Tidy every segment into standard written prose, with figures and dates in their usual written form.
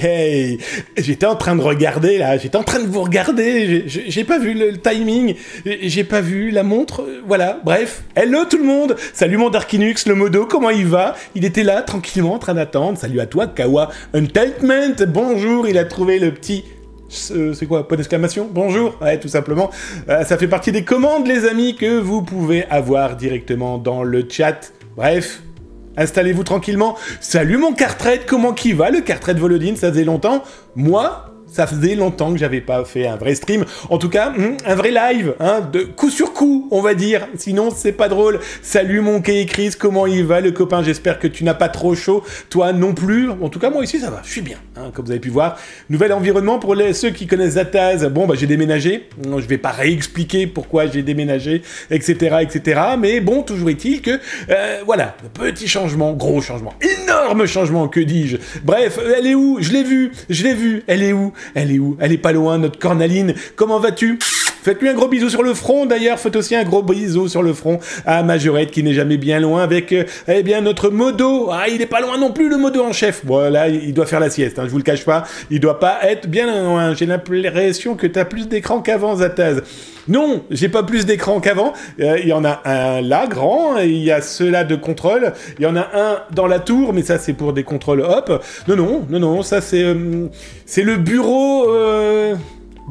hey. J'étais en train de regarder, là, j'étais en train de vous regarder, j'ai pas vu le timing, j'ai pas vu la montre, voilà, bref. Hello tout le monde, salut mon Darkinux, le modo, comment il va? Il était là, tranquillement, en train d'attendre, salut à toi, Kawa Unteltment, bonjour, il a trouvé le petit... c'est quoi, point d'exclamation? Bonjour, ouais, tout simplement. Ça fait partie des commandes, les amis, que vous pouvez avoir directement dans le chat. Bref, installez-vous tranquillement. Salut mon Cartred, comment qui va, le Cartred Volodine, ça faisait longtemps. Moi, ça faisait longtemps que j'avais pas fait un vrai stream. En tout cas, un vrai live, hein, de coup sur coup, on va dire. Sinon, c'est pas drôle. Salut mon Kay Chris, comment il va, le copain? J'espère que tu n'as pas trop chaud. Toi non plus. En tout cas, moi ici, ça va. Je suis bien, hein, comme vous avez pu voir. Nouvel environnement pour ceux qui connaissent Zataz. Bon, bah, j'ai déménagé. Je vais pas réexpliquer pourquoi j'ai déménagé, etc., etc. Mais bon, toujours est-il que, voilà, petit changement, gros changement, énorme changement, que dis-je. Bref, elle est où? Je l'ai vue. Elle est où? Elle est où? Elle est pas loin, notre Cornaline. Comment vas-tu? Faites-lui un gros bisou sur le front, d'ailleurs. Faites aussi un gros bisou sur le front à Majorette, qui n'est jamais bien loin, avec, eh bien, notre modo. Ah, il est pas loin non plus, le modo en chef. Bon, là, il doit faire la sieste, hein, je vous le cache pas. Il doit pas être bien loin. J'ai l'impression que t'as plus d'écran qu'avant, Zataz. Non, j'ai pas plus d'écran qu'avant. Il y en a un là, grand. Il y a ceux-là de contrôle. Il y en a un dans la tour, mais ça, c'est pour des contrôles hop. Non, ça, c'est le bureau...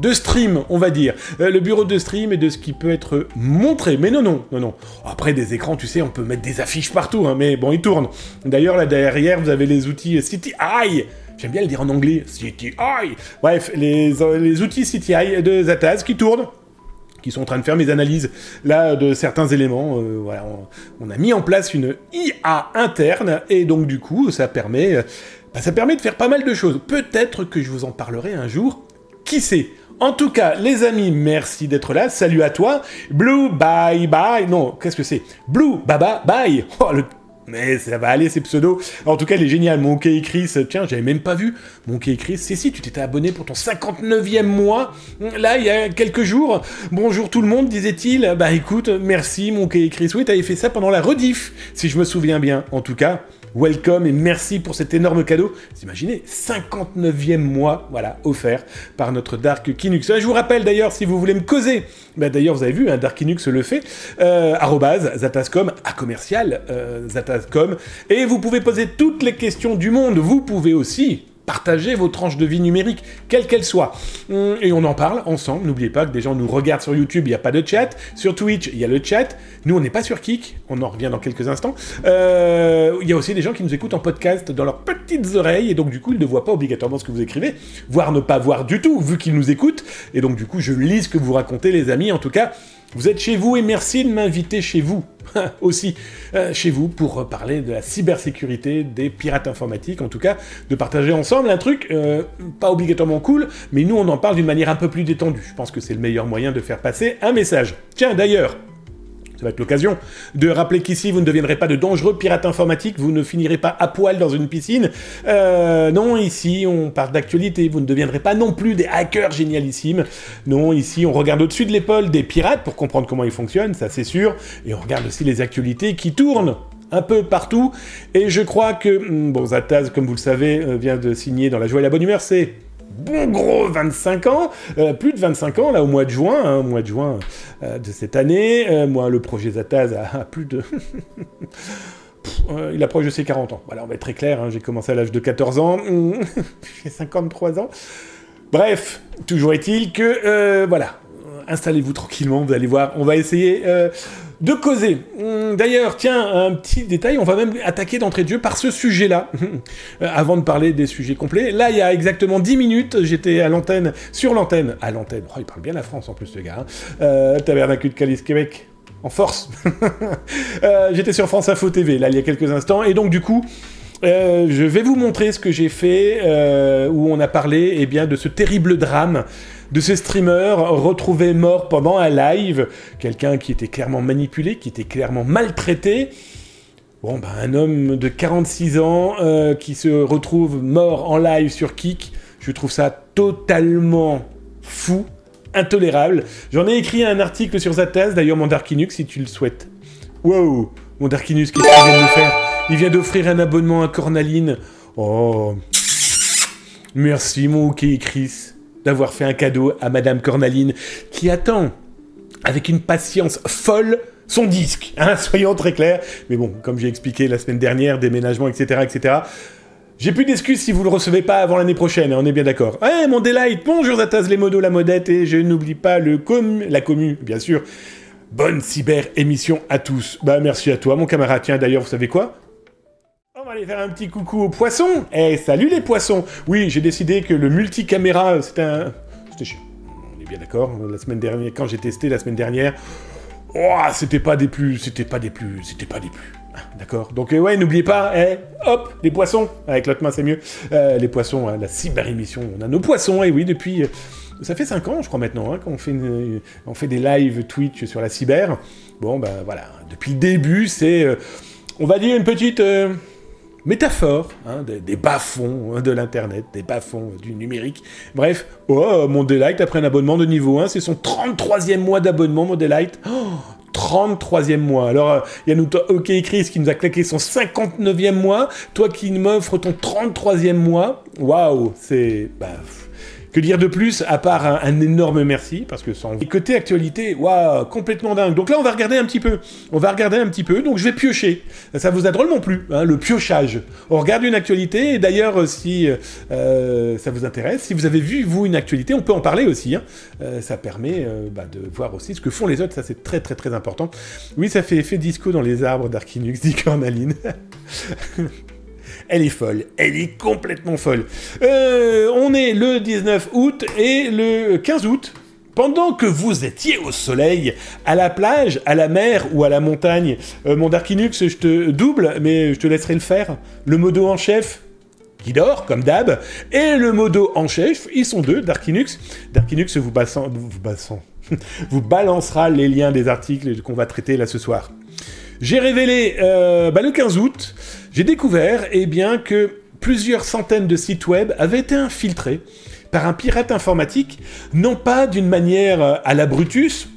de stream, on va dire. Le bureau de stream et de ce qui peut être montré. Mais non. Après, des écrans, tu sais, on peut mettre des affiches partout, hein, mais bon, ils tournent. D'ailleurs, là, derrière, vous avez les outils CityEye. J'aime bien le dire en anglais, CityEye. Bref, les outils CityEye de Zataz qui tournent, qui sont en train de faire mes analyses, là, de certains éléments. Voilà, on a mis en place une IA interne, et donc, du coup, ça permet de faire pas mal de choses. Peut-être que je vous en parlerai un jour. Qui sait? En tout cas, les amis, merci d'être là. Salut à toi. Blue, bye, bye. Non, qu'est-ce que c'est? Blue, baba, bye. Oh, mais ça va aller, ces pseudos. En tout cas, il est génial. Mon Kay Chris, tiens, j'avais même pas vu. Mon Kay Chris, si, tu t'étais abonné pour ton 59e mois. Là, il y a quelques jours. Bonjour tout le monde, disait-il. Bah écoute, merci, mon Kay Chris. Oui, t'avais fait ça pendant la rediff, si je me souviens bien. En tout cas... welcome et merci pour cet énorme cadeau. Vous imaginez, 59e mois, voilà, offert par notre Dark Kinux. Je vous rappelle d'ailleurs, si vous voulez me causer, bah d'ailleurs vous avez vu, Dark Kinux le fait, @Zatazcom, Zatazcom, et vous pouvez poser toutes les questions du monde. Vous pouvez aussi partager vos tranches de vie numériques, quelles qu'elles soient. Et on en parle ensemble. N'oubliez pas que des gens nous regardent sur YouTube, il n'y a pas de chat. Sur Twitch, il y a le chat. Nous, on n'est pas sur Kik. On en revient dans quelques instants. Il y a aussi des gens qui nous écoutent en podcast dans leurs petites oreilles. Et donc, du coup, ils ne voient pas obligatoirement ce que vous écrivez, voire ne pas voir du tout, vu qu'ils nous écoutent. Et donc, du coup, je lis ce que vous racontez, les amis. En tout cas, vous êtes chez vous et merci de m'inviter chez vous. Aussi chez vous pour parler de la cybersécurité des pirates informatiques, en tout cas de partager ensemble un truc pas obligatoirement cool, mais nous on en parle d'une manière un peu plus détendue. Je pense que c'est le meilleur moyen de faire passer un message. Tiens d'ailleurs, ça va être l'occasion de rappeler qu'ici, vous ne deviendrez pas de dangereux pirates informatiques, vous ne finirez pas à poil dans une piscine. Non, ici, on parle d'actualité, vous ne deviendrez pas non plus des hackers génialissimes. Non, ici, on regarde au-dessus de l'épaule des pirates pour comprendre comment ils fonctionnent, ça c'est sûr. Et on regarde aussi les actualités qui tournent un peu partout. Et je crois que, bon, Zataz, comme vous le savez, vient de signer dans la joie et la bonne humeur, c'est... bon gros 25 ans, plus de 25 ans, là, au mois de juin, de cette année. Moi, le projet Zataz a plus de... il approche de ses 40 ans. Voilà, on va être très clair, hein, j'ai commencé à l'âge de 14 ans, j'ai 53 ans. Bref, toujours est-il que, voilà, installez-vous tranquillement, vous allez voir, on va essayer... de causer. D'ailleurs, tiens, un petit détail, on va même attaquer d'entrée de jeu par ce sujet-là, avant de parler des sujets complets. Là, il y a exactement 10 minutes, j'étais à l'antenne, oh, il parle bien la France en plus, ce gars, Tabernacle de Calice, Québec, en force. J'étais sur France Info TV, là, il y a quelques instants, et donc, du coup, je vais vous montrer ce que j'ai fait, où on a parlé, eh bien, de ce terrible drame, de ce streamer retrouvé mort pendant un live, quelqu'un qui était clairement manipulé, qui était clairement maltraité. Bon, ben, un homme de 46 ans qui se retrouve mort en live sur Kik, je trouve ça totalement fou, intolérable. J'en ai écrit un article sur Zataz, d'ailleurs mon Darkinux, si tu le souhaites. Wow, mon Darkinux, qu'est-ce qu'il vient de me faire? Il vient d'offrir un abonnement à Cornaline. Oh... Merci, mon OK Chris, d'avoir fait un cadeau à Madame Cornaline, qui attend, avec une patience folle, son disque, hein, soyons très clairs. Mais bon, comme j'ai expliqué la semaine dernière, déménagement, etc., etc., j'ai plus d'excuses si vous le recevez pas avant l'année prochaine, hein, on est bien d'accord. Ouais, mon Delight, bonjour Zataz, les modos, la modette, et je n'oublie pas la commu, bien sûr. Bonne cyber-émission à tous. Bah, merci à toi, mon camarade. Tiens, d'ailleurs, vous savez quoi ? On va aller faire un petit coucou aux poissons. Eh, salut les poissons. Oui, j'ai décidé que le multicaméra, c'était chiant. On est bien d'accord. La semaine dernière, quand j'ai testé la semaine dernière, c'était pas des plus. D'accord. Donc, ouais, n'oubliez pas, hop, les poissons. Avec l'autre main, c'est mieux. Les poissons, la cyber-émission. On a nos poissons, et oui, depuis... ça fait 5 ans, je crois, maintenant, hein, qu'on fait des lives Twitch sur la cyber. Bon, ben voilà, depuis le début, c'est, on va dire, une petite métaphore, hein, des bas-fonds, hein, de l'Internet, des bas-fonds du numérique. Bref, mon Delight, après un abonnement de niveau 1, c'est son 33e mois d'abonnement, mon Delight. 33e mois. Alors, il y a nous, OK Chris, qui nous a claqué son 59e mois. Toi qui m'offres ton 33e mois. Waouh, c'est... que dire de plus, à part un énorme merci, parce que sans... Et côté actualité, waouh, complètement dingue. Donc là, on va regarder un petit peu. Donc je vais piocher. Ça vous a drôlement plu, hein, le piochage. On regarde une actualité, et d'ailleurs, si ça vous intéresse, si vous avez vu, vous, une actualité, on peut en parler aussi. Hein. Ça permet de voir aussi ce que font les autres, ça c'est très très très important. Oui, ça fait effet disco dans les arbres d'Arkinux, dit Cornaline. Elle est folle, elle est complètement folle. On est le 19 août et le 15 août. Pendant que vous étiez au soleil, à la plage, à la mer ou à la montagne, mon Darkinux, je te double, mais je te laisserai le faire. Le modo en chef, qui dort, comme d'hab, et le modo en chef, ils sont deux, Darkinux. Darkinux vous balancera les liens des articles qu'on va traiter là ce soir. J'ai révélé, le 15 août, j'ai découvert, que plusieurs centaines de sites web avaient été infiltrés par un pirate informatique, non pas d'une manière à la Brutus,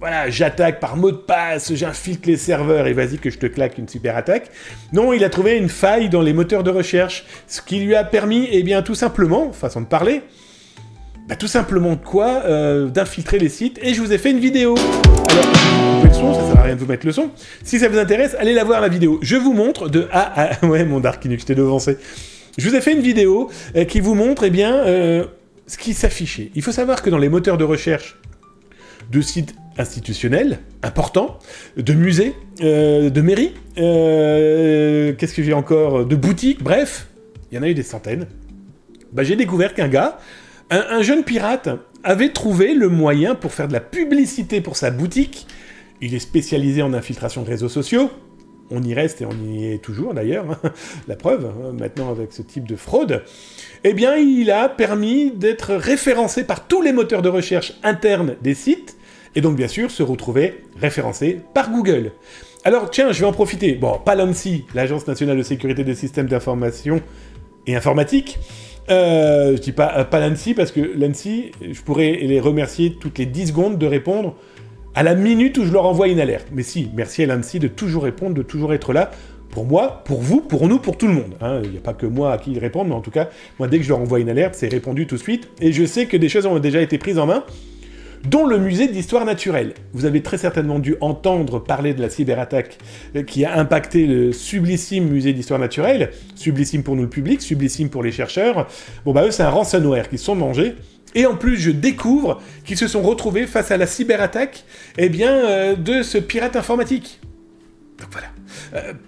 voilà, j'attaque par mot de passe, j'infiltre les serveurs et vas-y que je te claque une super attaque. Non, il a trouvé une faille dans les moteurs de recherche, ce qui lui a permis, tout simplement, façon de parler, tout simplement de quoi d'infiltrer les sites, et je vous ai fait une vidéo. Alors, vous coupez le son, ça sert à rien de vous mettre le son. Si ça vous intéresse, allez la voir la vidéo. Je vous montre de A à... Ouais, mon Darkinux, je t'ai devancé. Je vous ai fait une vidéo qui vous montre, ce qui s'affichait. Il faut savoir que dans les moteurs de recherche de sites institutionnels, importants, de musées, de mairies, qu'est-ce que j'ai encore, de boutiques, bref, il y en a eu des centaines. J'ai découvert qu'un gars, un jeune pirate, avait trouvé le moyen pour faire de la publicité pour sa boutique. Il est spécialisé en infiltration de réseaux sociaux. On y reste et on y est toujours d'ailleurs, hein. La preuve, hein, maintenant avec ce type de fraude. Il a permis d'être référencé par tous les moteurs de recherche internes des sites, et donc bien sûr se retrouver référencé par Google. Alors tiens, je vais en profiter. Bon, pas l'ANSSI, l'Agence nationale de sécurité des systèmes d'information et informatique. Je dis pas l'ANSSI parce que l'ANSSI, je pourrais les remercier toutes les 10 secondes de répondre à la minute où je leur envoie une alerte. Mais si, merci à l'ANSSI de toujours répondre, de toujours être là, pour moi, pour vous, pour nous, pour tout le monde. Hein. Il n'y a pas que moi à qui ils répondent, mais en tout cas, moi, dès que je leur envoie une alerte, c'est répondu tout de suite, et je sais que des choses ont déjà été prises en main, dont le musée d'histoire naturelle. Vous avez très certainement dû entendre parler de la cyberattaque qui a impacté le sublissime musée d'histoire naturelle, sublissime pour nous le public, sublissime pour les chercheurs. Eux, c'est un ransomware qu'ils se sont mangés. Et en plus, je découvre qu'ils se sont retrouvés face à la cyberattaque de ce pirate informatique. Donc voilà.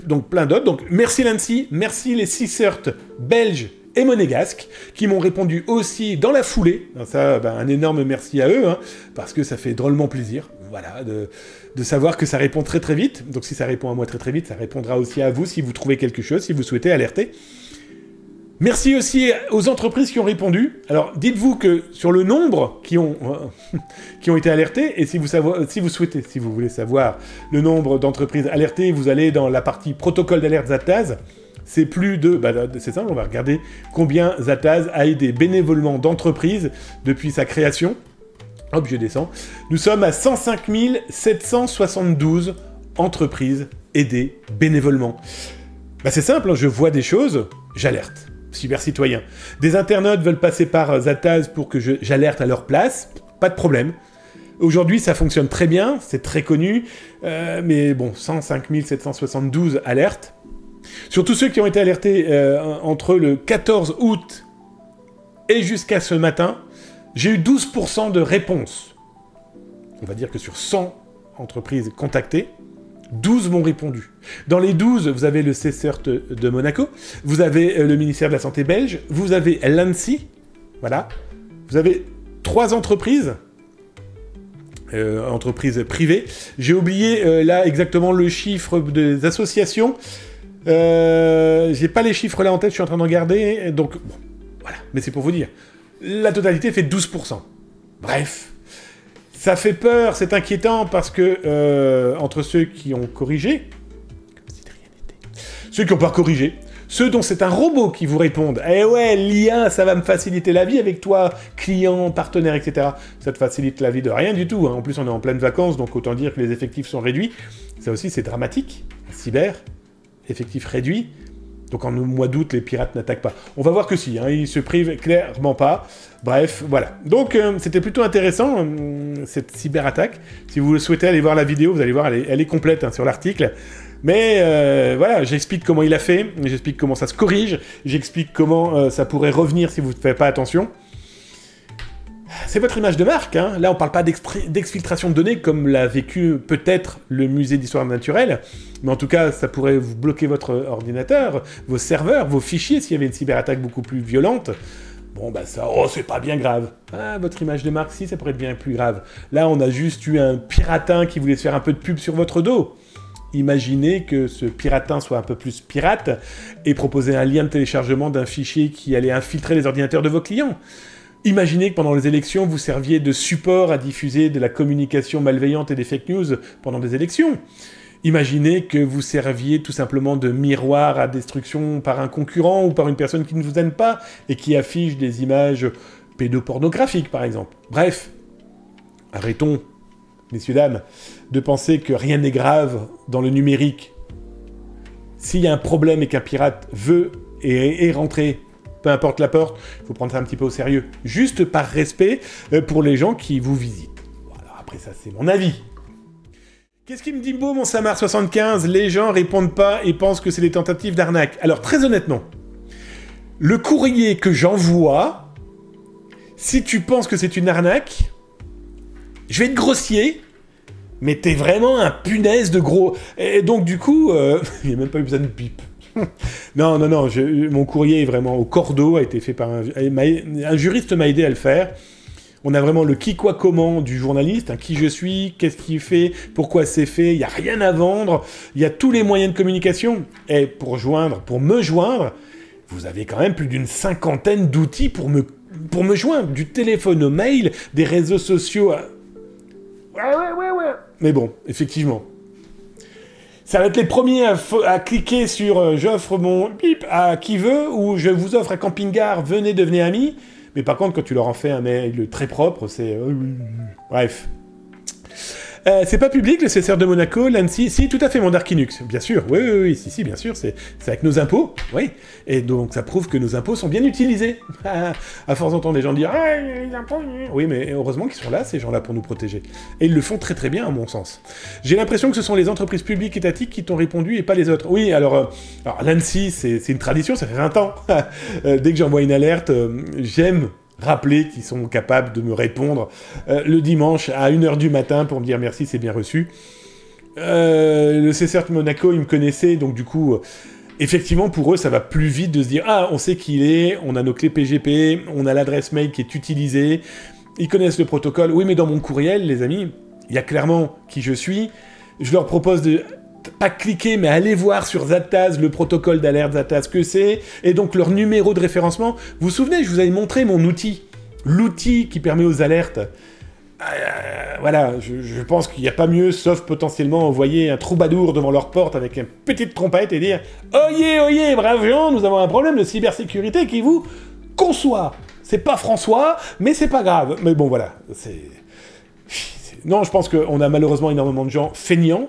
Donc plein d'autres. Donc merci l'ANSSI, merci les CSIRT belges et monégasques, qui m'ont répondu aussi dans la foulée. Ça, un énorme merci à eux, hein, parce que ça fait drôlement plaisir, voilà, de savoir que ça répond très très vite. Donc si ça répond à moi très très vite, ça répondra aussi à vous si vous trouvez quelque chose, si vous souhaitez alerter. Merci aussi aux entreprises qui ont répondu. Alors, dites-vous que sur le nombre qui ont été alertées, et si vous voulez savoir le nombre d'entreprises alertées, vous allez dans la partie protocole d'alerte Zataz. C'est plus de... c'est simple, on va regarder combien Zataz a aidé bénévolement d'entreprises depuis sa création. Hop, je descends. Nous sommes à 105 772 entreprises aidées bénévolement. C'est simple, hein, je vois des choses, j'alerte. cybercitoyen. Des internautes veulent passer par Zataz pour que j'alerte à leur place, pas de problème. Aujourd'hui, ça fonctionne très bien, c'est très connu, mais bon, 105 772 alertes. Sur tous ceux qui ont été alertés entre le 14 août et jusqu'à ce matin, j'ai eu 12% de réponses. On va dire que sur 100 entreprises contactées, 12 m'ont répondu. Dans les 12, vous avez le CSERT de Monaco, vous avez le ministère de la Santé belge, vous avez l'ANSSI, voilà. Vous avez 3 entreprises, entreprises privées. J'ai oublié là exactement le chiffre des associations. J'ai pas les chiffres là en tête, je suis en train de regarder. Donc, bon, voilà. Mais c'est pour vous dire. La totalité fait 12%. Bref. Ça fait peur, c'est inquiétant parce que entre ceux qui ont corrigé, comme si de rien n'était, ceux qui n'ont pas corrigé, ceux dont c'est un robot qui vous répondent, eh ouais, l'IA, ça va me faciliter la vie avec toi, client, partenaire, etc. Ça te facilite la vie de rien du tout. Hein. En plus, on est en pleine vacances, donc autant dire que les effectifs sont réduits. Ça aussi, c'est dramatique. Cyber, effectifs réduits. Donc en mois d'août, les pirates n'attaquent pas. On va voir que si, hein, ils se privent clairement pas. Bref, voilà. Donc c'était plutôt intéressant, cette cyberattaque. Si vous le souhaitez aller voir la vidéo, vous allez voir, elle est complète hein, sur l'article. Mais voilà, j'explique comment il a fait, j'explique comment ça se corrige, j'explique comment ça pourrait revenir si vous ne faites pas attention. C'est votre image de marque, hein. Là on parle pas d'exfiltration de données comme l'a vécu peut-être le musée d'histoire naturelle, mais en tout cas ça pourrait vous bloquer votre ordinateur, vos serveurs, vos fichiers s'il y avait une cyberattaque beaucoup plus violente. Bon bah ça, oh c'est pas bien grave. Ah, votre image de marque, si, ça pourrait être bien plus grave. Là on a juste eu un piratin qui voulait se faire un peu de pub sur votre dos. Imaginez que ce piratin soit un peu plus pirate et proposer un lien de téléchargement d'un fichier qui allait infiltrer les ordinateurs de vos clients. Imaginez que pendant les élections, vous serviez de support à diffuser de la communication malveillante et des fake news pendant des élections. Imaginez que vous serviez tout simplement de miroir à destruction par un concurrent ou par une personne qui ne vous aime pas et qui affiche des images pédopornographiques, par exemple. Bref, arrêtons, messieurs, dames, de penser que rien n'est grave dans le numérique. S'il y a un problème et qu'un pirate veut et est rentré, peu importe la porte, il faut prendre ça un petit peu au sérieux. Juste par respect pour les gens qui vous visitent. Voilà, après ça, c'est mon avis. Qu'est-ce qui me dit beau, mon Samar 75 ? Les gens répondent pas et pensent que c'est des tentatives d'arnaque. Alors, très honnêtement, le courrier que j'envoie, si tu penses que c'est une arnaque, je vais être grossier, mais t'es vraiment un punaise de gros. Et donc, du coup, il n'y a même pas eu besoin de bip. Non, mon courrier est vraiment au cordeau, a été fait par un juriste m'a aidé à le faire. On a vraiment le qui, quoi, comment du journaliste, hein, qui je suis, qu'est-ce qu'il fait, pourquoi c'est fait, il n'y a rien à vendre, il y a tous les moyens de communication. Et pour me joindre, vous avez quand même plus d'une 50aine d'outils pour me joindre, du téléphone au mail, des réseaux sociaux. Ouais. Mais bon, effectivement. Ça va être les premiers à cliquer sur j'offre mon bip à qui veut, ou je vous offre un camping-car, venez devenir amis. Mais par contre, quand tu leur en fais un mail très propre, c'est... Bref. C'est pas public, le CSR de Monaco, l'ANSSI. Si, tout à fait, mon Darkinux. Bien sûr, oui, si, bien sûr. C'est avec nos impôts, oui. Et donc, ça prouve que nos impôts sont bien utilisés. À force d'entendre les gens dire « Ah, les impôts... » Oui, mais heureusement qu'ils sont là, ces gens-là, pour nous protéger. Et ils le font très très bien, à mon sens. J'ai l'impression que ce sont les entreprises publiques étatiques qui t'ont répondu et pas les autres. Oui, alors l'ANSSI, c'est une tradition, ça fait 20 ans. Dès que j'envoie une alerte, j'aime rappeler qu'ils sont capables de me répondre le dimanche à 1h du matin pour me dire merci, c'est bien reçu. Le CSR de Monaco, ils me connaissaient, donc du coup, effectivement, pour eux, ça va plus vite de se dire « Ah, on sait qui il est, on a nos clés PGP, on a l'adresse mail qui est utilisée, ils connaissent le protocole. » Oui, mais dans mon courriel, les amis, il y a clairement qui je suis. Je leur propose de... pas cliquer, mais aller voir sur Zataz, le protocole d'alerte Zataz, que c'est, et donc leur numéro de référencement. Vous vous souvenez, je vous avais montré mon outil, l'outil qui permet aux alertes. Voilà, je pense qu'il n'y a pas mieux, sauf potentiellement envoyer un troubadour devant leur porte avec une petite trompette et dire « Oyez, braves gens, nous avons un problème de cybersécurité qui vous conçoit. C'est pas François, mais c'est pas grave. » Mais bon, voilà, Non, je pense qu'on a malheureusement énormément de gens feignants.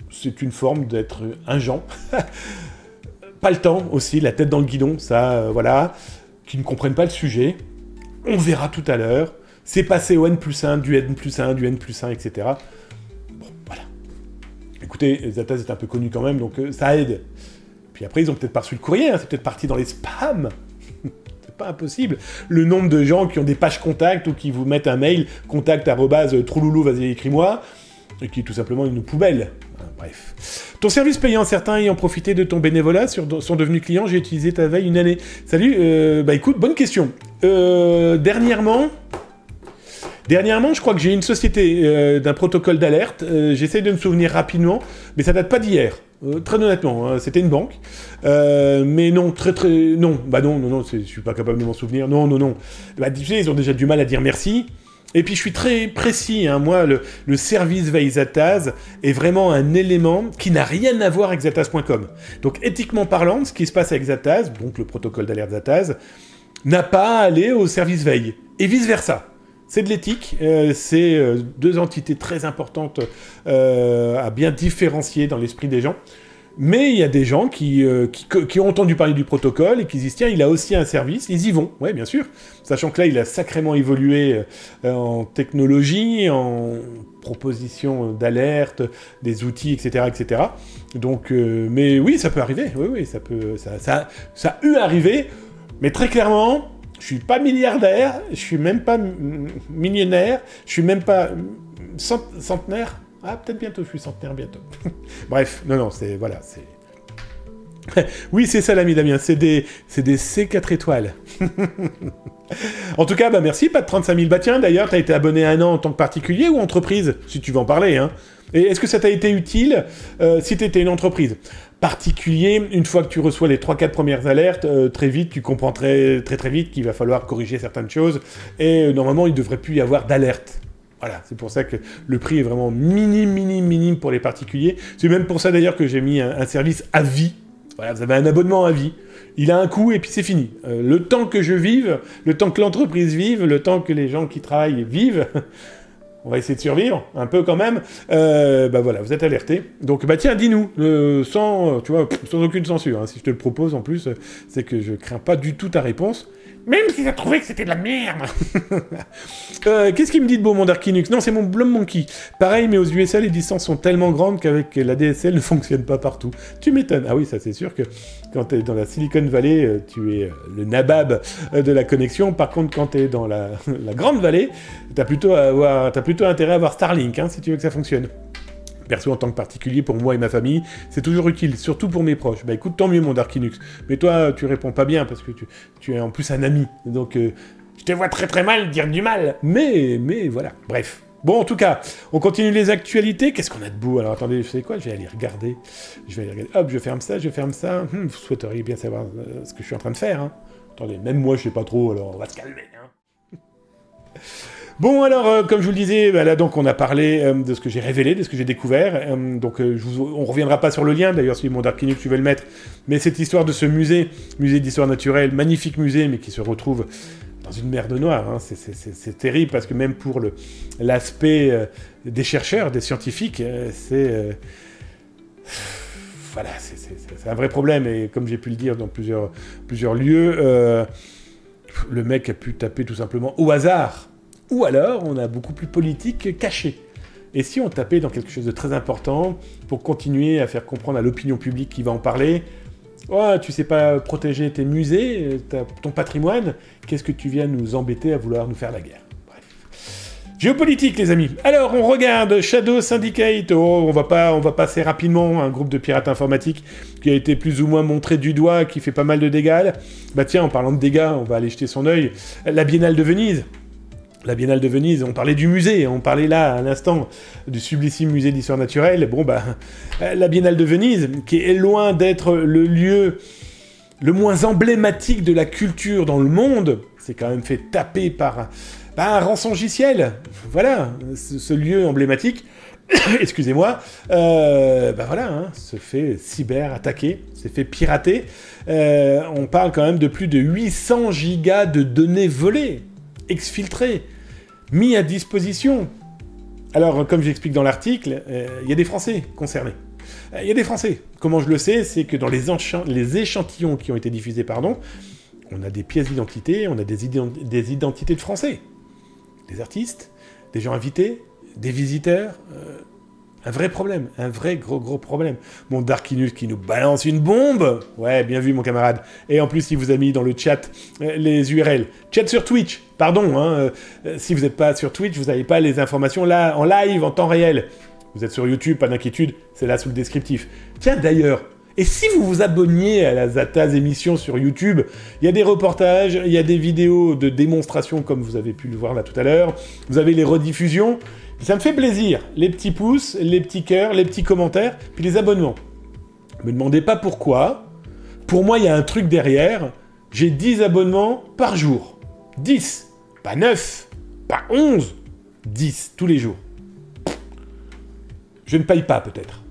C'est une forme d'être un Jean. pas le temps aussi, la tête dans le guidon, ça, voilà, qui ne comprennent pas le sujet. On verra tout à l'heure. C'est passé au N+1, du N+1, du N+1, etc. Bon, voilà. Écoutez, Zataz est un peu connu quand même, donc ça aide. Puis après, ils ont peut-être pas reçu le courrier, hein, c'est peut-être parti dans les spams. C'est pas impossible. Le nombre de gens qui ont des pages contact ou qui vous mettent un mail, contact@trouloulou, vas-y, écris-moi, et qui est tout simplement une poubelle. Bref. Ton service payant, certains ayant profité de ton bénévolat sont devenus clients, j'ai utilisé ta veille une année. Salut, bah écoute, bonne question. Dernièrement, je crois que j'ai une société d'un protocole d'alerte. J'essaie de me souvenir rapidement, mais ça date pas d'hier. Très honnêtement, hein, c'était une banque. Mais non, non. Bah non, je suis pas capable de m'en souvenir. Non. Bah, tu sais, ils ont déjà du mal à dire merci. Et puis je suis très précis, hein. Moi, le service veille Zataz est vraiment un élément qui n'a rien à voir avec Zataz.com. Donc éthiquement parlant, ce qui se passe avec Zataz, donc le protocole d'alerte Zataz, n'a pas à aller au service veille. Et vice-versa. C'est de l'éthique, c'est deux entités très importantes à bien différencier dans l'esprit des gens. Mais il y a des gens qui ont entendu parler du protocole et qui disent « Tiens, il a aussi un service », ils y vont, ouais, bien sûr. Sachant que là, il a sacrément évolué en technologie, en proposition d'alerte, des outils, etc., etc. Donc, mais oui, ça peut arriver, oui, ça a eu arrivé, mais très clairement... Je suis pas milliardaire, je suis même pas millionnaire, je suis même pas centenaire. Ah, peut-être bientôt, je suis centenaire bientôt. Bref, non, c'est... Voilà, c'est... Oui, c'est ça, l'ami Damien, c'est des C4 étoiles. En tout cas, bah merci, pas de 35 000. Bah tiens, d'ailleurs, t'as été abonné 1 an en tant que particulier ou entreprise, si tu veux en parler, hein. Et est-ce que ça t'a été utile si t'étais une entreprise particulier, une fois que tu reçois les 3-4 premières alertes, très vite, tu comprends très vite qu'il va falloir corriger certaines choses, et normalement, il ne devrait plus y avoir d'alerte. Voilà, c'est pour ça que le prix est vraiment minime pour les particuliers. C'est même pour ça d'ailleurs que j'ai mis un service à vie. Voilà, vous avez un abonnement à vie. Il a un coût et puis c'est fini. Le temps que je vive, le temps que l'entreprise vive, le temps que les gens qui travaillent vivent... On va essayer de survivre, un peu quand même. Bah voilà, vous êtes alertés. Donc, bah tiens, dis-nous, sans aucune censure. Hein. Si je te le propose, en plus, c'est que je crains pas du tout ta réponse. Même si t'as trouvé que c'était de la merde. Qu'est-ce qu'il me dit de beau, mon Darkinux? Non, c'est mon Blum Monkey. Pareil, mais aux USA, les distances sont tellement grandes qu'avec la DSL ne fonctionne pas partout. Tu m'étonnes. Ah oui, ça c'est sûr que quand t'es dans la Silicon Valley, tu es le nabab de la connexion. Par contre, quand t'es dans la Grande Vallée, t'as plutôt intérêt à avoir Starlink, hein, si tu veux que ça fonctionne. Perso, en tant que particulier, pour moi et ma famille, c'est toujours utile, surtout pour mes proches. Bah écoute, tant mieux, mon Darkinux. Mais toi, tu réponds pas bien, parce que tu es en plus un ami. Donc, je te vois très mal dire du mal. Mais voilà, bref. Bon, en tout cas, on continue les actualités. Qu'est-ce qu'on a de beau? Alors, attendez, vous savez quoi? Je vais aller regarder. Hop, je ferme ça. Vous souhaiteriez bien savoir ce que je suis en train de faire, hein. Attendez, même moi, je sais pas trop, alors on va se calmer, hein. Bon, alors, comme je vous le disais, bah là, donc, on a parlé de ce que j'ai révélé, de ce que j'ai découvert. On reviendra pas sur le lien, d'ailleurs, si mon Darkinux, tu veux le mettre. Mais cette histoire de ce musée d'histoire naturelle, magnifique musée, mais qui se retrouve dans une mer de noire, hein. C'est terrible, parce que même pour l'aspect des chercheurs, des scientifiques, voilà, c'est un vrai problème. Et comme j'ai pu le dire dans plusieurs lieux, le mec a pu taper tout simplement au hasard. Ou alors, on a beaucoup plus politique caché. Et si on tapait dans quelque chose de très important, pour continuer à faire comprendre à l'opinion publique qui va en parler, « Oh, tu sais pas protéger tes musées, ton patrimoine, qu'est-ce que tu viens nous embêter à vouloir nous faire la guerre ?» Bref. Géopolitique, les amis. Alors, on regarde Shadow Syndicate. Oh, on va passer rapidement un groupe de pirates informatiques qui a été plus ou moins montré du doigt, qui fait pas mal de dégâts. Bah tiens, en parlant de dégâts, on va aller jeter son œil. La Biennale de Venise. La Biennale de Venise, on parlait du musée, on parlait là, à l'instant, du sublissime musée d'histoire naturelle. Bon, bah, la Biennale de Venise, qui est loin d'être le lieu le moins emblématique de la culture dans le monde, s'est quand même fait taper par un rançongiciel. Voilà, ce lieu emblématique, excusez-moi, voilà, hein, se fait cyber-attaquer, s'est fait pirater. On parle quand même de plus de 800 gigas de données volées, exfiltrés, mis à disposition. Alors, comme j'explique dans l'article, il y a des Français concernés. Il y a des Français. Comment je le sais? C'est que dans les échantillons qui ont été diffusés, on a des pièces d'identité, on a des identités de Français. Des artistes, des gens invités, des visiteurs... un vrai problème, un vrai gros problème. Mon Darkinus qui nous balance une bombe. Ouais, bien vu mon camarade. Et en plus, il vous a mis dans le chat les URL. Chat sur Twitch, pardon. Si vous n'êtes pas sur Twitch, vous n'avez pas les informations là, en live, en temps réel. Vous êtes sur YouTube, pas d'inquiétude, c'est là sous le descriptif. Tiens, d'ailleurs, et si vous vous abonniez à la Zataz émission sur YouTube, il y a des reportages, il y a des vidéos de démonstration, comme vous avez pu le voir là tout à l'heure. Vous avez les rediffusions. Ça me fait plaisir, les petits pouces, les petits cœurs, les petits commentaires, puis les abonnements. Me demandez pas pourquoi. Pour moi, il y a un truc derrière. J'ai 10 abonnements par jour. 10. Pas 9. Pas 11. 10, tous les jours. Je ne paye pas, peut-être.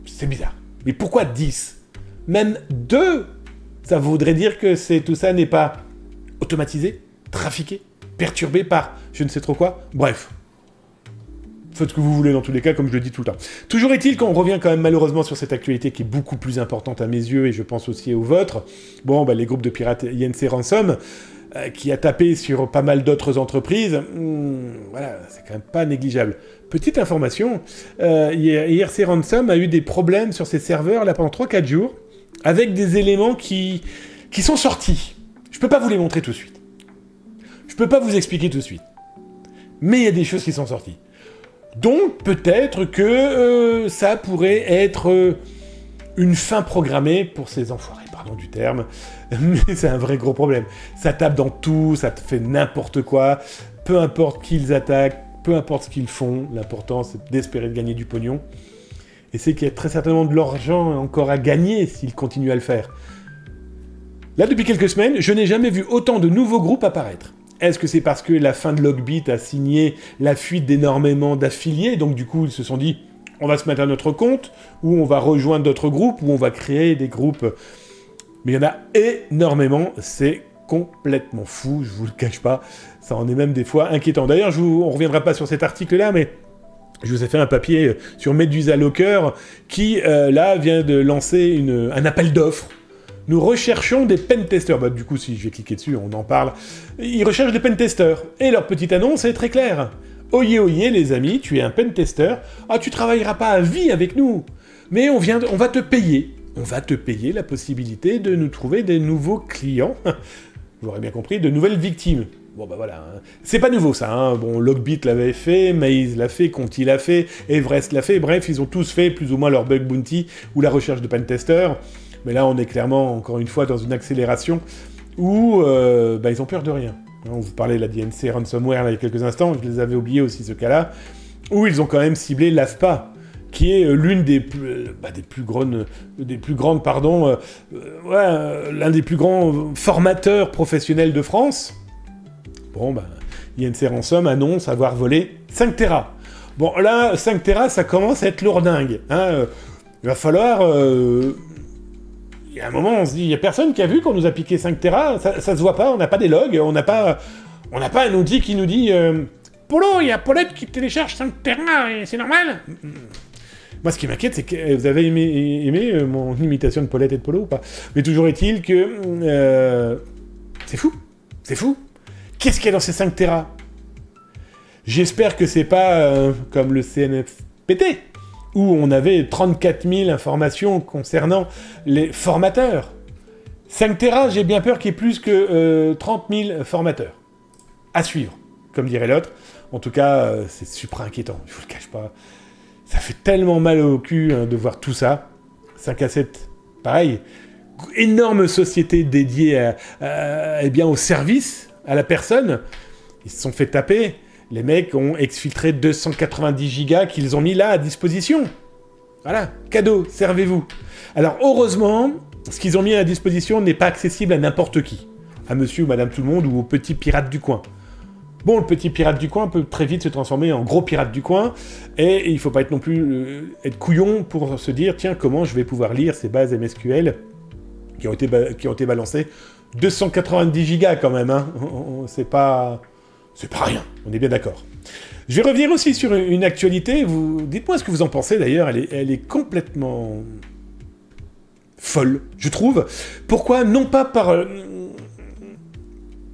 C'est bizarre. Mais pourquoi 10? Même 2? Ça voudrait dire que tout ça n'est pas automatisé, trafiqué, perturbé par je ne sais trop quoi. Bref. Faites ce que vous voulez dans tous les cas, comme je le dis tout le temps. Toujours est-il qu'on revient quand même malheureusement sur cette actualité qui est beaucoup plus importante à mes yeux, et je pense aussi aux vôtres. Bon, les groupes de pirates INC Ransom, qui a tapé sur pas mal d'autres entreprises, voilà, c'est quand même pas négligeable. Petite information, IRC Ransom a eu des problèmes sur ses serveurs là pendant 3-4 jours, avec des éléments qui sont sortis. Je peux pas vous les montrer tout de suite. Je peux pas vous expliquer tout de suite. Mais il y a des choses qui sont sorties. Donc, peut-être que ça pourrait être une fin programmée pour ces enfoirés, pardon du terme, mais c'est un vrai gros problème. Ça tape dans tout, ça te fait n'importe quoi, peu importe qui ils attaquent, peu importe ce qu'ils font, l'important c'est d'espérer de gagner du pognon. Et c'est qu'il y a très certainement de l'argent encore à gagner s'ils continuent à le faire. Là, depuis quelques semaines, je n'ai jamais vu autant de nouveaux groupes apparaître. Est-ce que c'est parce que la fin de Logbit a signé la fuite d'énormément d'affiliés, donc du coup ils se sont dit on va se mettre à notre compte, ou on va rejoindre d'autres groupes, ou on va créer des groupes. Mais il y en a énormément, c'est complètement fou, je vous le cache pas, ça en est même des fois inquiétant. D'ailleurs, on reviendra pas sur cet article-là, mais je vous ai fait un papier sur Medusa Locker, qui là vient de lancer un appel d'offres. Nous recherchons des pentesters. Du coup, si je vais cliquer dessus, on en parle. Ils recherchent des pentesters. Et leur petite annonce est très claire. Oyez, oyez, les amis, tu es un pentester. Ah, tu travailleras pas à vie avec nous. Mais on va te payer. On va te payer la possibilité de nous trouver des nouveaux clients. Vous aurez bien compris, de nouvelles victimes. Bon, voilà. C'est pas nouveau, ça. Hein. Bon, Logbit l'avait fait, Maze l'a fait, Conti l'a fait, Everest l'a fait. Bref, ils ont tous fait plus ou moins leur bug bounty ou la recherche de pentesters. Mais là, on est clairement, encore une fois, dans une accélération où ils ont peur de rien. On vous parlait de la DNC Ransomware là, il y a quelques instants, je les avais oubliés aussi ce cas-là, où ils ont quand même ciblé l'AFPA, qui est l'une l'un des plus grands formateurs professionnels de France. Bon, INC Ransom annonce avoir volé 5 Tera. Bon, là, 5 Tera, ça commence à être lourdingue. Hein. Il va falloir... Il y a un moment, on se dit, il n'y a personne qui a vu qu'on nous a piqué 5 Tera, ça se voit pas, on n'a pas des logs, on n'a pas un outil qui nous dit Polo, il y a Paulette qui télécharge 5 Tera, et c'est normal. Moi, ce qui m'inquiète, c'est que vous avez aimé mon imitation de Paulette et de Polo ou pas? Mais toujours est-il que... c'est fou. Qu'est-ce qu'il y a dans ces 5 Tera? J'espère que c'est pas comme le CNFPT, où on avait 34 000 informations concernant les formateurs. 5 Tera, j'ai bien peur qu'il y ait plus que 30 000 formateurs. À suivre, comme dirait l'autre. En tout cas, c'est super inquiétant, je vous le cache pas. Ça fait tellement mal au cul de voir tout ça. 5A7, pareil. Énorme société dédiée au service, à la personne. Ils se sont fait taper. Les mecs ont exfiltré 290 gigas qu'ils ont mis là à disposition. Voilà, cadeau, servez-vous. Alors heureusement, ce qu'ils ont mis à disposition n'est pas accessible à n'importe qui. À monsieur ou madame tout le monde ou au petit pirate du coin. Bon, le petit pirate du coin peut très vite se transformer en gros pirate du coin, et il ne faut pas être non plus être couillon pour se dire, tiens, comment je vais pouvoir lire ces bases MSQL qui ont été balancées. 290 gigas quand même, hein. C'est pas rien, on est bien d'accord. Je vais revenir aussi sur une actualité. Dites-moi ce que vous en pensez d'ailleurs. Elle est complètement folle, je trouve. Pourquoi? Non pas par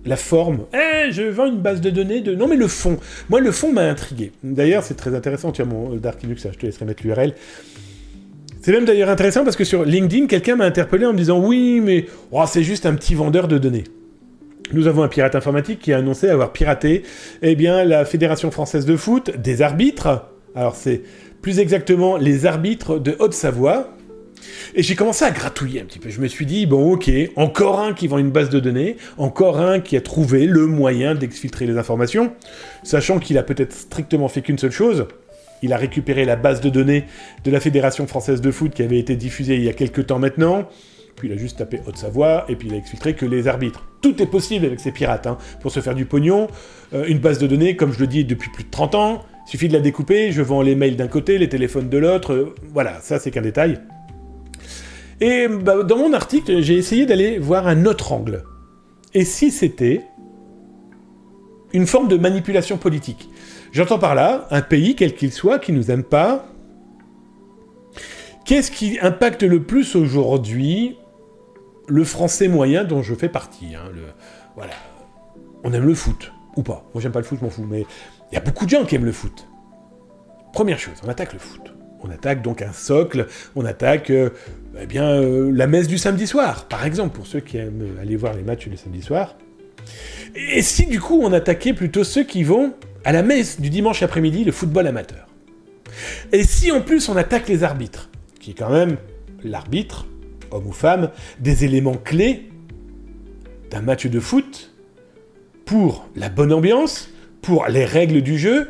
la forme. Je vends une base de données de... Non, mais le fond. Moi, le fond m'a intrigué. D'ailleurs, c'est très intéressant. Tiens, mon Dark Linux, je te laisserai mettre l'URL. C'est même d'ailleurs intéressant parce que sur LinkedIn, quelqu'un m'a interpellé en me disant « Oui, mais c'est juste un petit vendeur de données ». Nous avons un pirate informatique qui a annoncé avoir piraté la Fédération française de foot, des arbitres. Alors, c'est plus exactement les arbitres de Haute-Savoie. Et j'ai commencé à gratouiller un petit peu. Je me suis dit, bon, ok, encore un qui vend une base de données, encore un qui a trouvé le moyen d'exfiltrer les informations, sachant qu'il a peut-être strictement fait qu'une seule chose. Il a récupéré la base de données de la Fédération française de foot qui avait été diffusée il y a quelques temps maintenant. Puis il a juste tapé Haute-Savoie, et puis il a exfiltré que les arbitres. Tout est possible avec ces pirates, pour se faire du pognon. Une base de données, comme je le dis depuis plus de 30 ans, il suffit de la découper, je vends les mails d'un côté, les téléphones de l'autre, voilà, ça c'est qu'un détail. Et dans mon article, j'ai essayé d'aller voir un autre angle. Et si c'était une forme de manipulation politique? J'entends par là, un pays, quel qu'il soit, qui nous aime pas, qu'est-ce qui impacte le plus aujourd'hui le français moyen dont je fais partie, voilà. On aime le foot, ou pas. Moi, j'aime pas le foot, je m'en fous, mais il y a beaucoup de gens qui aiment le foot. Première chose, on attaque le foot. On attaque donc un socle, on attaque la messe du samedi soir, par exemple, pour ceux qui aiment aller voir les matchs le samedi soir. Et si, du coup, on attaquait plutôt ceux qui vont à la messe du dimanche après-midi, le football amateur? Et si, en plus, on attaque les arbitres, qui est quand même l'arbitre, homme ou femme, des éléments clés d'un match de foot pour la bonne ambiance, pour les règles du jeu,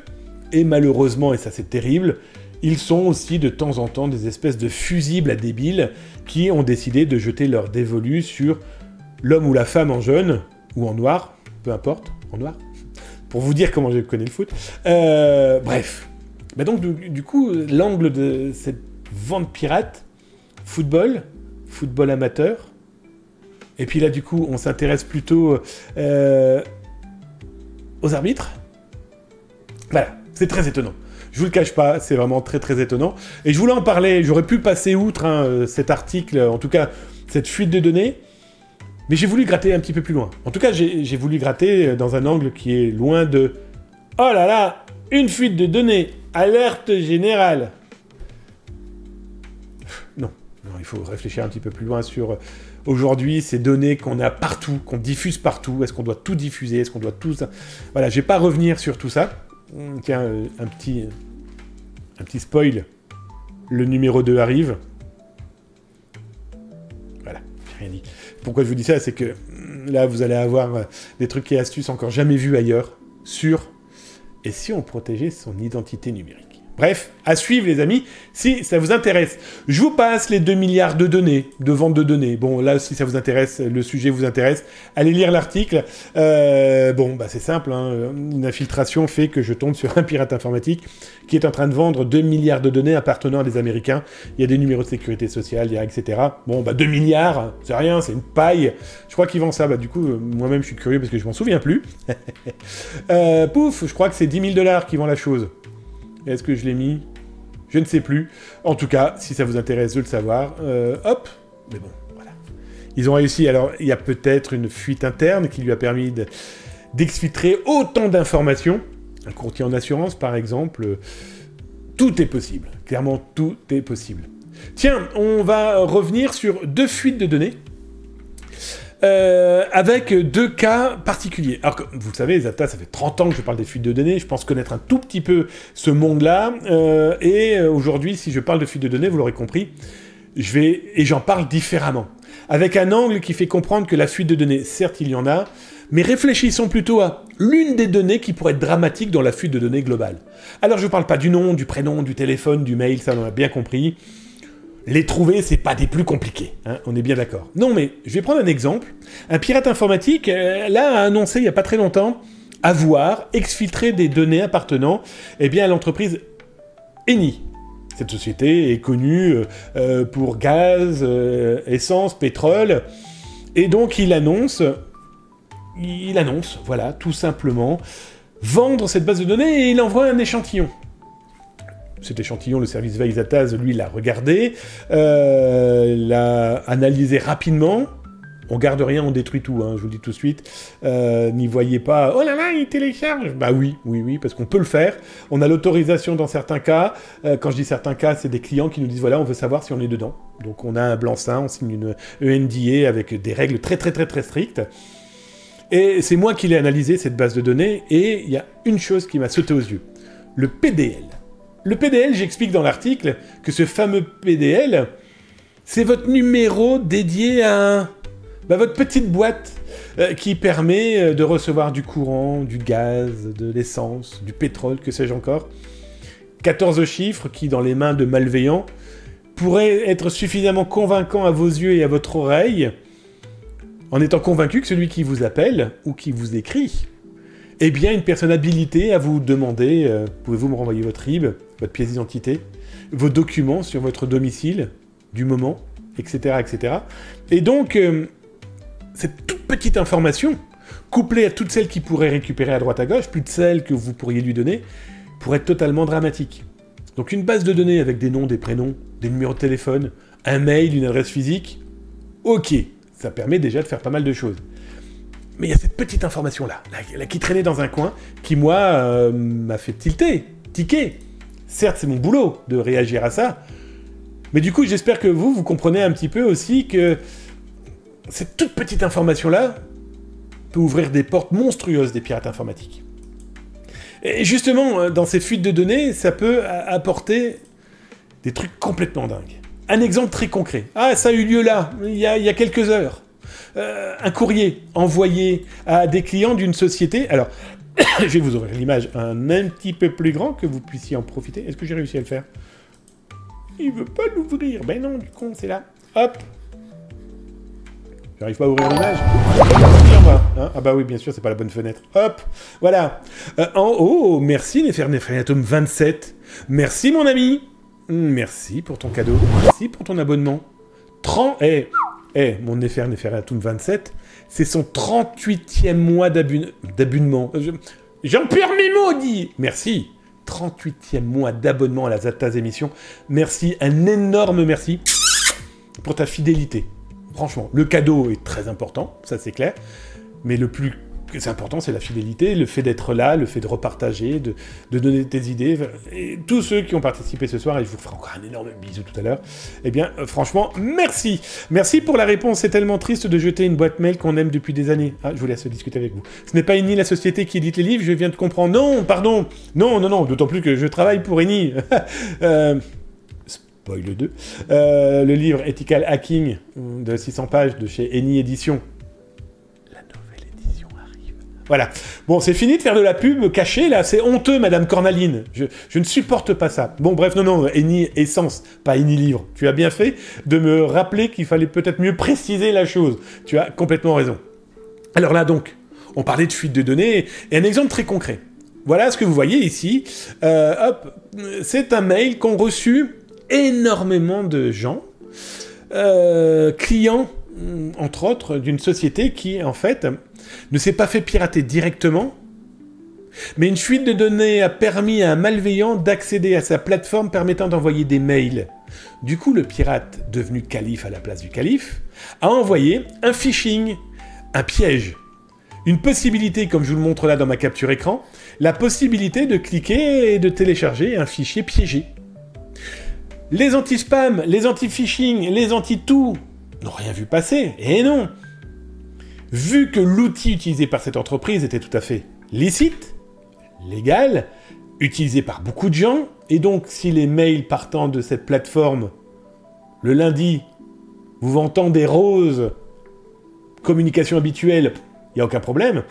et malheureusement, et ça c'est terrible, ils sont aussi de temps en temps des espèces de fusibles à débiles qui ont décidé de jeter leur dévolu sur l'homme ou la femme en jaune, ou en noir, peu importe, en noir, pour vous dire comment je connais le foot. Bref. Donc du coup, l'angle de cette vente pirate, football amateur, et puis là du coup on s'intéresse plutôt aux arbitres. Voilà, c'est très étonnant. Je vous le cache pas, c'est vraiment très très étonnant. Et je voulais en parler, j'aurais pu passer outre cet article, en tout cas cette fuite de données, mais j'ai voulu gratter un petit peu plus loin. En tout cas, j'ai voulu gratter dans un angle qui est loin de « Oh là là, une fuite de données, alerte générale !» Non, il faut réfléchir un petit peu plus loin sur aujourd'hui ces données qu'on a partout, qu'on diffuse partout. Est-ce qu'on doit tout diffuser? Est-ce qu'on doit tout ça? Voilà, je vais pas revenir sur tout ça. Tiens, un petit spoil. Le numéro 2 arrive. Voilà, j'ai rien dit. Pourquoi je vous dis ça? C'est que là, vous allez avoir des trucs et astuces encore jamais vus ailleurs sur et si on protégeait son identité numérique. Bref, à suivre les amis, si ça vous intéresse. Je vous passe les 2 milliards de données, de vente de données. Bon, là, si ça vous intéresse, le sujet vous intéresse, allez lire l'article. C'est simple, une infiltration fait que je tombe sur un pirate informatique qui est en train de vendre 2 milliards de données appartenant à des Américains. Il y a des numéros de sécurité sociale, etc. 2 milliards, c'est rien, c'est une paille. Je crois qu'il vend ça. Du coup, moi-même, je suis curieux parce que je m'en souviens plus. Je crois que c'est 10 000 $ qui vend la chose. Est-ce que je l'ai mis? Je ne sais plus. En tout cas, si ça vous intéresse de le savoir, hop. Mais bon, voilà. Ils ont réussi. Alors, il y a peut-être une fuite interne qui lui a permis d'exfiltrer autant d'informations. Un courtier en assurance, par exemple. Tout est possible. Clairement, tout est possible. Tiens, on va revenir sur 2 fuites de données. Avec 2 cas particuliers. Alors, vous le savez, Zata, ça fait 30 ans que je parle des fuites de données, je pense connaître un tout petit peu ce monde-là, et aujourd'hui, si je parle de fuites de données, vous l'aurez compris, j'en parle différemment. Avec un angle qui fait comprendre que la fuite de données, certes, il y en a, mais réfléchissons plutôt à l'une des données qui pourrait être dramatique dans la fuite de données globale. Alors, je ne parle pas du nom, du prénom, du téléphone, du mail, ça on a bien compris. Les trouver, c'est pas des plus compliqués, on est bien d'accord. Non, mais je vais prendre un exemple. Un pirate informatique, là, a annoncé il y a pas très longtemps avoir exfiltré des données appartenant à l'entreprise Eni. Cette société est connue pour gaz, essence, pétrole, et donc il annonce, voilà, tout simplement, vendre cette base de données et il envoie un échantillon. Cet échantillon, le service Veizataz, lui, l'a regardé, l'a analysé rapidement. On garde rien, on détruit tout, hein, je vous le dis tout de suite. N'y voyez pas « Oh là là, il télécharge !» Bah oui, parce qu'on peut le faire. On a l'autorisation dans certains cas. Quand je dis certains cas, c'est des clients qui nous disent « Voilà, on veut savoir si on est dedans. » Donc on a un blanc-seing, on signe une ENDA avec des règles très strictes. Et c'est moi qui l'ai analysé, cette base de données, et il y a une chose qui m'a sauté aux yeux. Le PDL. Le PDL, j'explique dans l'article que ce fameux PDL, c'est votre numéro dédié à votre petite boîte qui permet de recevoir du courant, du gaz, de l'essence, du pétrole, que sais-je encore. 14 chiffres qui, dans les mains de malveillants, pourraient être suffisamment convaincants à vos yeux et à votre oreille, en étant convaincu que celui qui vous appelle ou qui vous écrit est bien une personne habilitée à vous demander pouvez-vous me renvoyer votre RIB, votre pièce d'identité, vos documents sur votre domicile du moment, etc. etc. Et donc, cette toute petite information, couplée à toutes celles qu'il pourrait récupérer à droite à gauche, plus de celles que vous pourriez lui donner, pourrait être totalement dramatique. Donc une base de données avec des noms, des prénoms, des numéros de téléphone, un mail, une adresse physique, ok, ça permet déjà de faire pas mal de choses. Mais il y a cette petite information-là, qui traînait dans un coin, qui, moi, m'a fait tiquer. Certes, c'est mon boulot de réagir à ça, mais du coup, j'espère que vous comprenez un petit peu aussi que cette toute petite information-là peut ouvrir des portes monstrueuses des pirates informatiques. Et justement, dans ces fuites de données, ça peut apporter des trucs complètement dingues. Un exemple très concret. Ah, ça a eu lieu là, il y a quelques heures. Un courrier envoyé à des clients d'une société. Alors, je vais vous ouvrir l'image un petit peu plus grand que vous puissiez en profiter. Est-ce que j'ai réussi à le faire? Il veut pas l'ouvrir. Ben non, du con, c'est là. Hop. J'arrive pas à ouvrir l'image. Hein, ah bah oui, bien sûr, c'est pas la bonne fenêtre. Hop, voilà. En haut, merci Nefernefernatum 27. Merci mon ami. Merci pour ton cadeau. Merci pour ton abonnement. Mon Nefernefernatum 27, c'est son 38e mois d'abonnement. J'en perds mes mots, dit. Merci. 38e mois d'abonnement à la Zataz émission. Merci, un énorme merci pour ta fidélité. Franchement, le cadeau est très important, ça c'est clair, mais le plus important, c'est la fidélité, le fait d'être là, le fait de repartager, de donner tes idées. Et tous ceux qui ont participé ce soir, et je vous ferai encore un énorme bisou tout à l'heure, eh bien, franchement, merci. Merci pour la réponse. C'est tellement triste de jeter une boîte mail qu'on aime depuis des années. Ah, je vous laisse discuter avec vous. Ce n'est pas Eni, la société qui édite les livres, je viens de comprendre. Non, pardon. Non, d'autant plus que je travaille pour Eni. Spoil 2. Le livre Ethical Hacking de 600 pages de chez Eni Édition. Voilà. Bon, c'est fini de faire de la pub cachée, là. C'est honteux, Madame Cornaline. Je ne supporte pas ça. Bon, bref, non. Eni Essence, pas Eni Livre. Tu as bien fait de me rappeler qu'il fallait peut-être mieux préciser la chose. Tu as complètement raison. Alors là, donc, on parlait de fuite de données, et un exemple très concret. Voilà ce que vous voyez ici. Hop, c'est un mail qu'ont reçu énormément de gens, clients, entre autres, d'une société qui, en fait, ne s'est pas fait pirater directement, mais une fuite de données a permis à un malveillant d'accéder à sa plateforme permettant d'envoyer des mails. Du coup, le pirate, devenu calife à la place du calife, a envoyé un phishing, un piège. Une possibilité, comme je vous le montre là dans ma capture écran, la possibilité de cliquer et de télécharger un fichier piégé. Les anti-spam, les anti-phishing, les anti-tout n'ont rien vu passer, et non. Vu que l'outil utilisé par cette entreprise était tout à fait licite, légal, utilisé par beaucoup de gens, et donc si les mails partant de cette plateforme, le lundi, vous vantant des roses, communication habituelle, il n'y a aucun problème.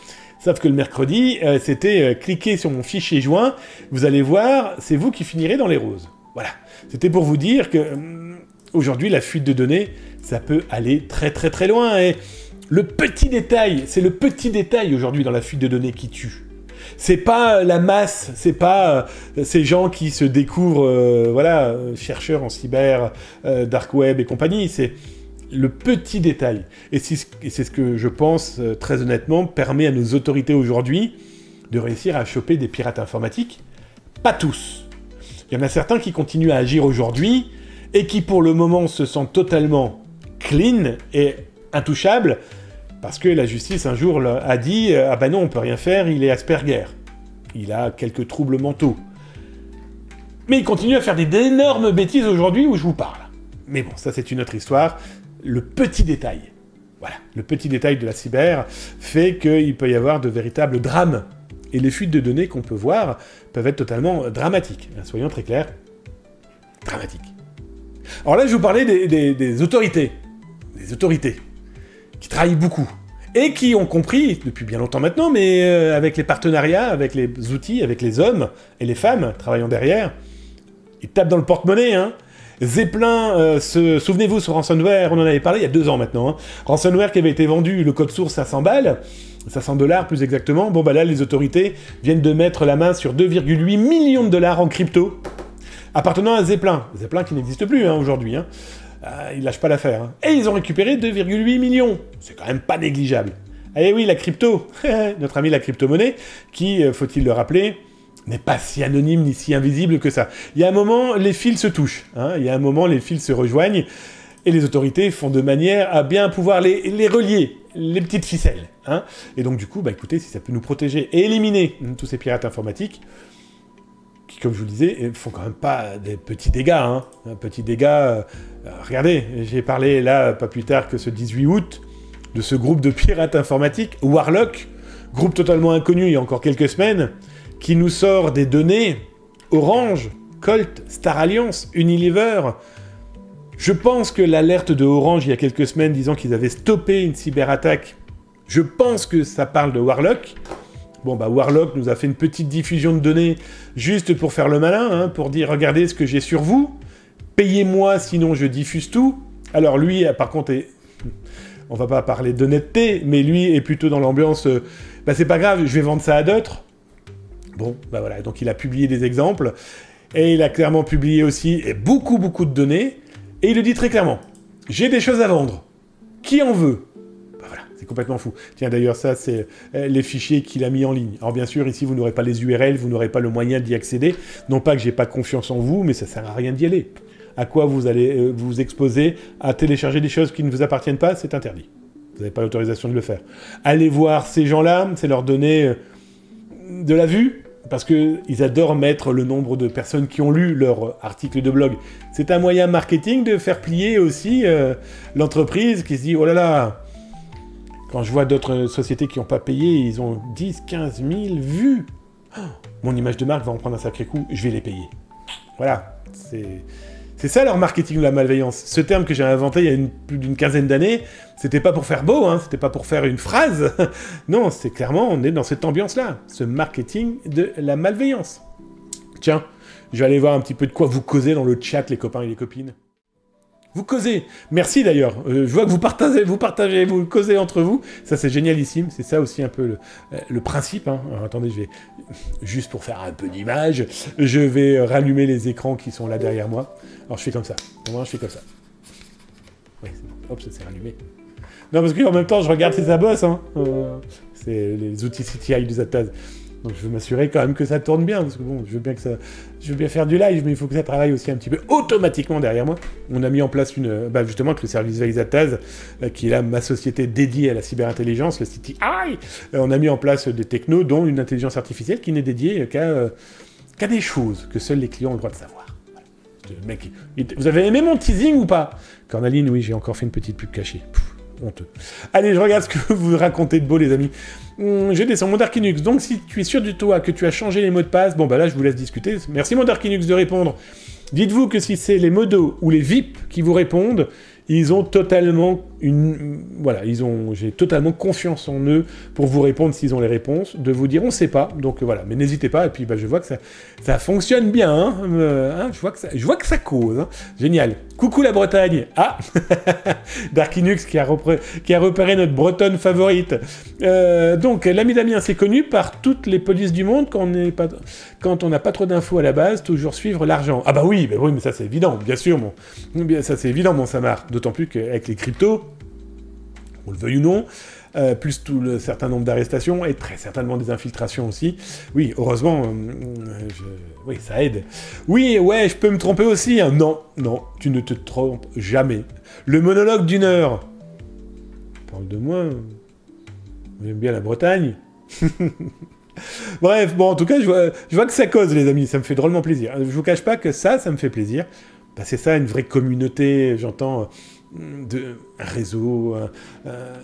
Sauf que le mercredi, c'était cliquer sur mon fichier joint, vous allez voir, c'est vous qui finirez dans les roses. Voilà. C'était pour vous dire que aujourd'hui, la fuite de données, ça peut aller très loin. Et le petit détail, c'est le petit détail aujourd'hui dans la fuite de données qui tue. C'est pas la masse, c'est pas ces gens qui se découvrent, chercheurs en cyber, dark web et compagnie, c'est le petit détail. Et c'est ce que je pense, très honnêtement, permet à nos autorités aujourd'hui de réussir à choper des pirates informatiques. Pas tous. Il y en a certains qui continuent à agir aujourd'hui, et qui pour le moment se sentent totalement clean et intouchables, parce que la justice un jour a dit « Ah ben non, on peut rien faire, il est Asperger. Il a quelques troubles mentaux. » Mais il continue à faire d'énormes bêtises aujourd'hui où je vous parle. Mais bon, ça c'est une autre histoire. Le petit détail, voilà, le petit détail de la cyber fait qu'il peut y avoir de véritables drames. Et les fuites de données qu'on peut voir peuvent être totalement dramatiques. Soyons très clairs, dramatiques. Alors là, je vous parlais des autorités. Des autorités qui travaillent beaucoup. Et qui ont compris, depuis bien longtemps maintenant, mais avec les partenariats, avec les outils, avec les hommes et les femmes travaillant derrière, ils tapent dans le porte-monnaie, hein. Zeppelin, souvenez-vous, sur ransomware, on en avait parlé il y a 2 ans maintenant, hein. Ransomware qui avait été vendu, le code source à 100 balles, 500 $ plus exactement, bon bah là, les autorités viennent de mettre la main sur 2,8 millions de dollars en crypto, appartenant à Zeppelin. Zeppelin qui n'existe plus hein, aujourd'hui, hein. Ils lâchent pas l'affaire. Hein. Et ils ont récupéré 2,8 millions. C'est quand même pas négligeable. Eh oui, la crypto, notre ami la crypto-monnaie, qui, faut-il le rappeler, n'est pas si anonyme ni si invisible que ça. Il y a un moment, les fils se touchent. Hein. Il y a un moment, les fils se rejoignent. Et les autorités font de manière à bien pouvoir les relier, les petites ficelles. Hein. Et donc du coup, bah écoutez, si ça peut nous protéger et éliminer tous ces pirates informatiques, qui, comme je vous le disais, font quand même pas des petits dégâts. Hein. Un petit dégât... regardez, j'ai parlé là, pas plus tard que ce 18 août, de ce groupe de pirates informatiques, Warlock, groupe totalement inconnu il y a encore quelques semaines, qui nous sort des données Orange, Colt, Star Alliance, Unilever. Je pense que l'alerte de Orange il y a quelques semaines disant qu'ils avaient stoppé une cyberattaque, je pense que ça parle de Warlock. Bon, bah Warlock nous a fait une petite diffusion de données juste pour faire le malin, hein, pour dire « Regardez ce que j'ai sur vous, payez-moi sinon je diffuse tout ». Alors lui, par contre, on va pas parler d'honnêteté, mais lui est plutôt dans l'ambiance bah c'est pas grave, je vais vendre ça à d'autres ». Bon, bah voilà, donc il a publié des exemples, et il a clairement publié aussi beaucoup de données, et il le dit très clairement « J'ai des choses à vendre, qui en veut ?» C'est complètement fou. Tiens, d'ailleurs, ça, c'est les fichiers qu'il a mis en ligne. Alors, bien sûr, ici, vous n'aurez pas les URL, vous n'aurez pas le moyen d'y accéder. Non pas que j'ai pas confiance en vous, mais ça sert à rien d'y aller. À quoi vous allez vous exposer à télécharger des choses qui ne vous appartiennent pas? C'est interdit. Vous n'avez pas l'autorisation de le faire. Allez voir ces gens-là, c'est leur donner de la vue, parce qu'ils adorent mettre le nombre de personnes qui ont lu leur article de blog. C'est un moyen marketing de faire plier aussi l'entreprise qui se dit « Oh là là !» Quand je vois d'autres sociétés qui n'ont pas payé, ils ont 10, 15 000 vues. Oh, mon image de marque va en prendre un sacré coup, je vais les payer. Voilà, c'est ça leur marketing de la malveillance. Ce terme que j'ai inventé il y a plus d'une quinzaine d'années, c'était pas pour faire beau, hein, c'était pas pour faire une phrase. Non, c'est clairement, on est dans cette ambiance-là, ce marketing de la malveillance. Tiens, je vais aller voir un petit peu de quoi vous causez dans le chat, les copains et les copines. Vous causez. Merci d'ailleurs. Je vois que vous partagez, vous causez entre vous. Ça, c'est génialissime. C'est ça aussi un peu le principe. Hein. Alors, attendez, je vais... Juste pour faire un peu d'image, je vais rallumer les écrans qui sont là derrière moi. Alors, je fais comme ça. Moi, je fais comme ça. Oui, c'est bon. Hop, ça s'est rallumé. Non, parce qu'en même temps, je regarde si ça bosse. Hein. C'est les outils CTI du Zataz. Donc je veux m'assurer quand même que ça tourne bien, parce que bon, je veux bien faire du live, mais il faut que ça travaille aussi un petit peu automatiquement derrière moi. On a mis en place justement avec le service Veizataz, qui est là ma société dédiée à la cyberintelligence, le CTI. On a mis en place des technos, dont une intelligence artificielle qui n'est dédiée qu'à des choses que seuls les clients ont le droit de savoir. Voilà. Mec, vous avez aimé mon teasing ou pas? Cornaline, oui, j'ai encore fait une petite pub cachée. Honteux. Allez, je regarde ce que vous racontez de beau, les amis. Je descends mon Darkinux. Donc, si tu es sûr du toi que tu as changé les mots de passe, bon, bah là, je vous laisse discuter. Merci, mon Darkinux, de répondre. Dites-vous que si c'est les modos ou les VIP qui vous répondent, ils ont totalement j'ai totalement confiance en eux pour vous répondre s'ils ont les réponses, de vous dire on sait pas, donc voilà, mais n'hésitez pas, et puis je vois que ça fonctionne bien, hein, je vois que ça cause, hein. Génial. Coucou la Bretagne. Ah Darkinux qui a repéré notre bretonne favorite. Donc l'ami Damien, c'est connu par toutes les polices du monde quand on n'a pas trop d'infos à la base, toujours suivre l'argent. Ah bah oui, mais ça c'est évident, bien sûr, ça c'est évident, mon Samar. D'autant plus qu'avec les cryptos, on le veuille ou non, plus tout le certain nombre d'arrestations, et très certainement des infiltrations aussi. Oui, heureusement, oui, ça aide. Oui, ouais, je peux me tromper aussi, hein. Non, non, tu ne te trompes jamais. Le monologue d'1 heure. Parle de moi. J'aime bien la Bretagne. Bref, bon, en tout cas, je vois que ça cause, les amis, ça me fait drôlement plaisir. Je vous cache pas que ça me fait plaisir. Bah, c'est ça, une vraie communauté, j'entends, un réseau,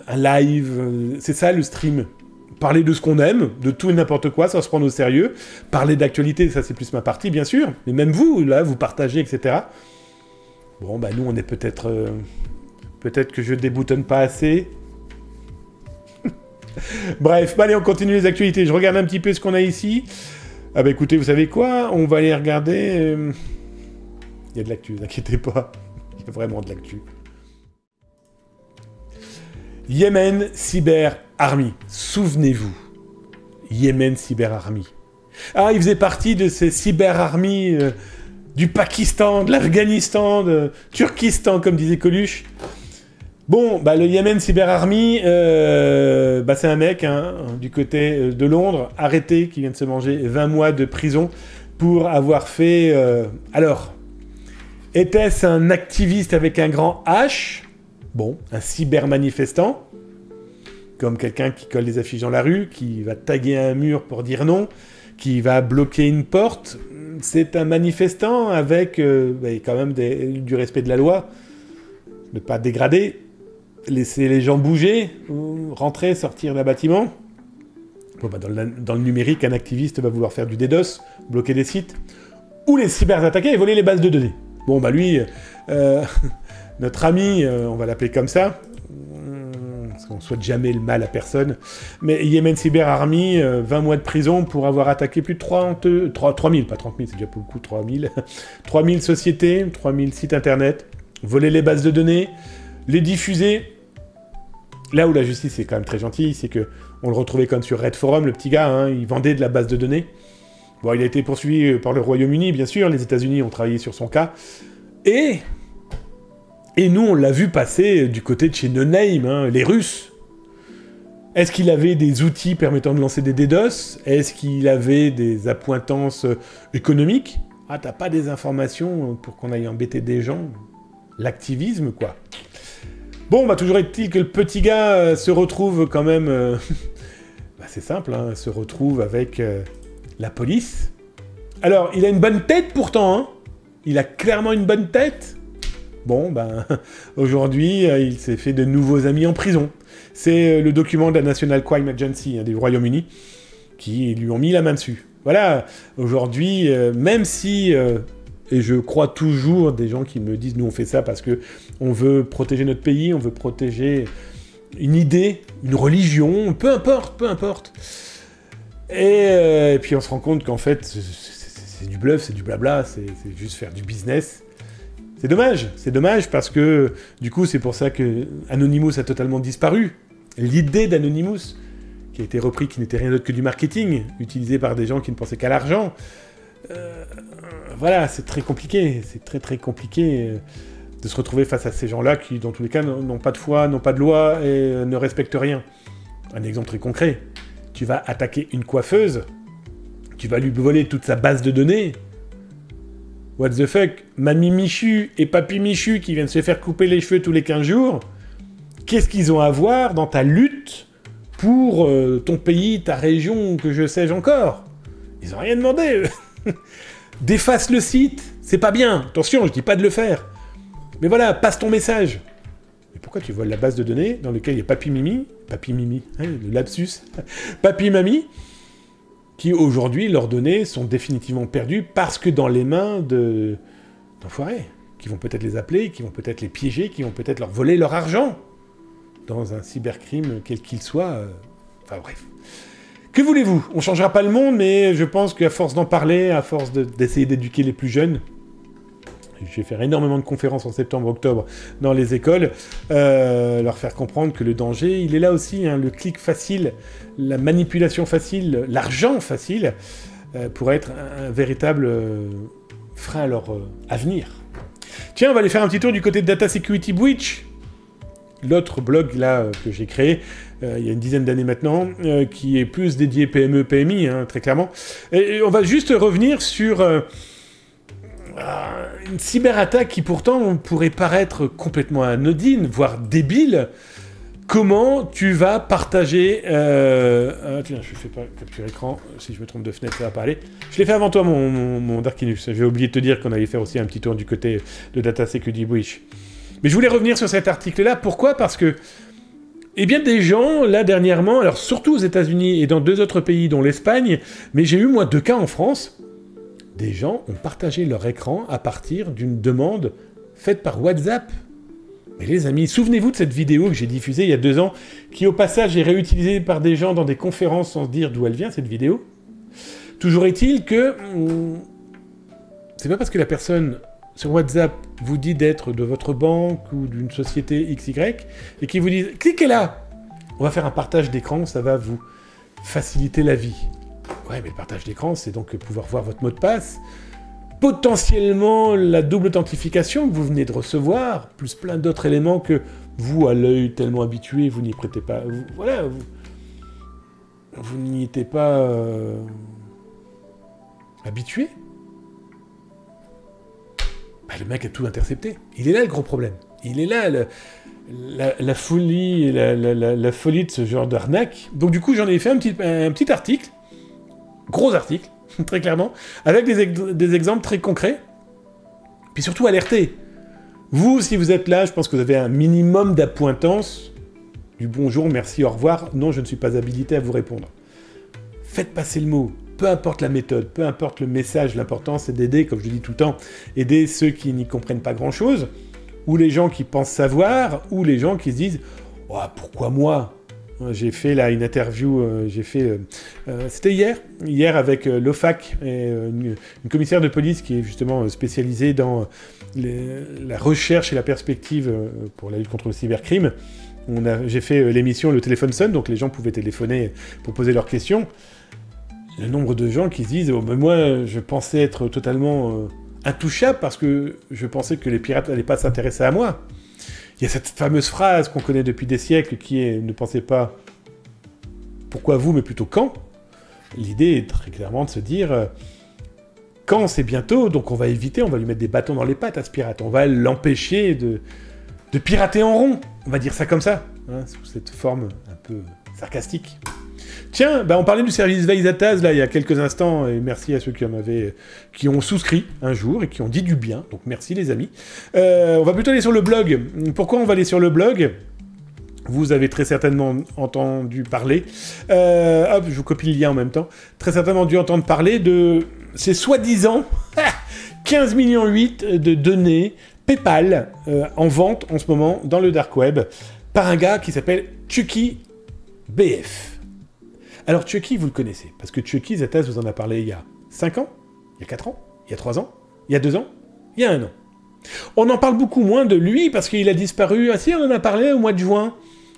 un live, c'est ça le stream. Parler de ce qu'on aime, de tout et n'importe quoi, sans se prendre au sérieux. Parler d'actualité, ça c'est plus ma partie, bien sûr. Mais même vous, là, vous partagez, etc. Bon, bah nous, on est peut-être... peut-être que je déboutonne pas assez. Bref, bah allez, on continue les actualités. Je regarde un petit peu ce qu'on a ici. Ah bah écoutez, vous savez quoi? On va aller regarder... Il y a de l'actu, ne vous inquiétez pas. Il y a vraiment de l'actu. Yemen Cyber Army. Souvenez-vous. Yemen Cyber Army. Ah, il faisait partie de ces Cyber Army du Pakistan, de l'Afghanistan, de Turkistan, comme disait Coluche. Bon, bah le Yemen Cyber Army, bah c'est un mec du côté de Londres, arrêté, qui vient de se manger 20 mois de prison pour avoir fait... Alors, était-ce un activiste avec un grand H? Bon, un cyber-manifestant, comme quelqu'un qui colle des affiches dans la rue, qui va taguer un mur pour dire non, qui va bloquer une porte. C'est un manifestant avec quand même du respect de la loi, ne pas dégrader, laisser les gens bouger, rentrer, sortir d'un bâtiment. Bon, bah dans le numérique, un activiste va vouloir faire du DDoS, bloquer des sites, ou les cyberattaquer et voler les bases de données. Bon, bah lui, notre ami, on va l'appeler comme ça, parce qu'on ne souhaite jamais le mal à personne, mais Yemen Cyber Army, 20 mois de prison pour avoir attaqué plus de 3000, pas 30 000, c'est déjà beaucoup, 3000, 3000 sociétés, 3000 sites internet, voler les bases de données, les diffuser. Là où la justice est quand même très gentille, c'est que on le retrouvait comme sur Red Forum, le petit gars, il vendait de la base de données. Bon, il a été poursuivi par le Royaume-Uni, bien sûr, les États-Unis ont travaillé sur son cas, et nous, on l'a vu passer du côté de chez No Name, les Russes. Est-ce qu'il avait des outils permettant de lancer des DDoS? Est-ce qu'il avait des appointances économiques? Ah, t'as pas des informations pour qu'on aille embêter des gens? L'activisme, quoi. Bon, bah toujours est-il que le petit gars se retrouve quand même... bah, c'est simple, se retrouve avec la police. Alors, il a une bonne tête pourtant, Il a clairement une bonne tête. Bon, ben, aujourd'hui, il s'est fait de nouveaux amis en prison. C'est le document de la National Crime Agency du Royaume-Uni qui lui ont mis la main dessus. Voilà, aujourd'hui, même si... et je crois toujours des gens qui me disent « Nous, on fait ça parce que on veut protéger notre pays, on veut protéger une idée, une religion, peu importe, peu importe. » Et puis on se rend compte qu'en fait, c'est du bluff, c'est du blabla, c'est juste faire du business. C'est dommage parce que du coup, c'est pour ça que Anonymous a totalement disparu. L'idée d'Anonymous, qui a été repris, qui n'était rien d'autre que du marketing, utilisé par des gens qui ne pensaient qu'à l'argent. Voilà, c'est très compliqué, c'est très très compliqué de se retrouver face à ces gens-là qui, dans tous les cas, n'ont pas de foi, n'ont pas de loi et ne respectent rien. Un exemple très concret, tu vas attaquer une coiffeuse, tu vas lui voler toute sa base de données. What the fuck, Mamie Michu et Papy Michu qui viennent se faire couper les cheveux tous les 15 jours, qu'est-ce qu'ils ont à voir dans ta lutte pour ton pays, ta région, que je sais-je encore? Ils ont rien demandé, eux. Déface le site, c'est pas bien. Attention, je dis pas de le faire. Mais voilà, passe ton message. Mais pourquoi tu voles la base de données dans laquelle il y a Papy Mimi, le lapsus, Papy Mamie, qui aujourd'hui, leurs données sont définitivement perdues parce que dans les mains d'enfoirés, qui vont peut-être les appeler, qui vont peut-être les piéger, qui vont peut-être leur voler leur argent dans un cybercrime quel qu'il soit. Enfin bref. Que voulez-vous? On changera pas le monde, mais je pense qu'à force d'en parler, à force d'essayer d'éduquer les plus jeunes, je vais faire énormément de conférences en septembre-octobre dans les écoles, leur faire comprendre que le danger, il est là aussi, le clic facile, la manipulation facile, l'argent facile, pourrait être un véritable frein à leur avenir. Tiens, on va aller faire un petit tour du côté de Data Security Breach. l'autre blog là que j'ai créé il y a une dizaine d'années maintenant, qui est plus dédié PME, PMI, hein, très clairement. Et on va juste revenir sur une cyberattaque qui pourtant pourrait paraître complètement anodine, voire débile. Comment tu vas partager... tiens, je ne fais pas capture écran. Si je me trompe de fenêtre, ça va pas aller. Je l'ai fait avant toi, mon Darkinus. J'ai oublié de te dire qu'on allait faire aussi un petit tour du côté de Data Security Breach. Mais je voulais revenir sur cet article-là. Pourquoi ? Parce que, eh bien, des gens, là, dernièrement, alors surtout aux États-Unis et dans 2 autres pays, dont l'Espagne, mais j'ai eu, moi, 2 cas en France, des gens ont partagé leur écran à partir d'une demande faite par WhatsApp. Mais les amis, souvenez-vous de cette vidéo que j'ai diffusée il y a 2 ans, qui au passage est réutilisée par des gens dans des conférences sans se dire d'où elle vient, cette vidéo. Toujours est-il que c'est pas parce que la personne sur WhatsApp vous dit d'être de votre banque ou d'une société XY et qui vous dit « cliquez là, on va faire un partage d'écran, ça va vous faciliter la vie ». Ouais, mais le partage d'écran, c'est donc pouvoir voir votre mot de passe, potentiellement la double authentification que vous venez de recevoir, plus plein d'autres éléments que vous, à l'œil tellement habitué, vous n'y prêtez pas... Vous n'y étiez pas habitué. Bah, le mec a tout intercepté. Il est là le gros problème. Il est là la folie, la folie de ce genre d'arnaque. Donc du coup, j'en ai fait un petit article, gros article, très clairement, avec des exemples très concrets, puis surtout alertés. Vous, si vous êtes là, je pense que vous avez un minimum d'appointance, du bonjour, merci, au revoir, non, je ne suis pas habilité à vous répondre. Faites passer le mot, peu importe la méthode, peu importe le message, l'important c'est d'aider, comme je dis tout le temps, aider ceux qui n'y comprennent pas grand-chose, ou les gens qui pensent savoir, ou les gens qui se disent « Oh, pourquoi moi ?» J'ai fait là une interview, c'était hier avec l'OFAC, une commissaire de police qui est justement spécialisée dans la recherche et la perspective pour la lutte contre le cybercrime. J'ai fait l'émission Le téléphone sonne, donc les gens pouvaient téléphoner pour poser leurs questions. Le nombre de gens qui se disent oh, « moi, je pensais être totalement intouchable parce que je pensais que les pirates n'allaient pas s'intéresser à moi. » Il y a cette fameuse phrase qu'on connaît depuis des siècles qui est « ne pensez pas pourquoi vous, mais plutôt quand ». L'idée est très clairement de se dire quand c'est bientôt, donc on va éviter, on va lui mettre des bâtons dans les pattes à ce pirate, on va l'empêcher de pirater en rond, on va dire ça comme ça, hein, sous cette forme un peu sarcastique. Tiens, on parlait du service Veizataz là il y a quelques instants, et merci à ceux qui ont souscrit un jour et qui ont dit du bien, donc merci les amis. On va plutôt aller sur le blog. Pourquoi on va aller sur le blog ? Vous avez très certainement entendu parler, hop, je vous copie le lien en même temps, très certainement dû entendre parler de ces soi-disant 15,8 millions de données PayPal en vente en ce moment dans le dark web par un gars qui s'appelle Chucky BF. Alors Chucky, vous le connaissez, parce que Chucky, Zataz vous en a parlé il y a 5 ans, il y a 4 ans, il y a 3 ans, il y a 2 ans, il y a 1 an. On en parle beaucoup moins de lui, parce qu'il a disparu, ah si, on en a parlé au mois de juin,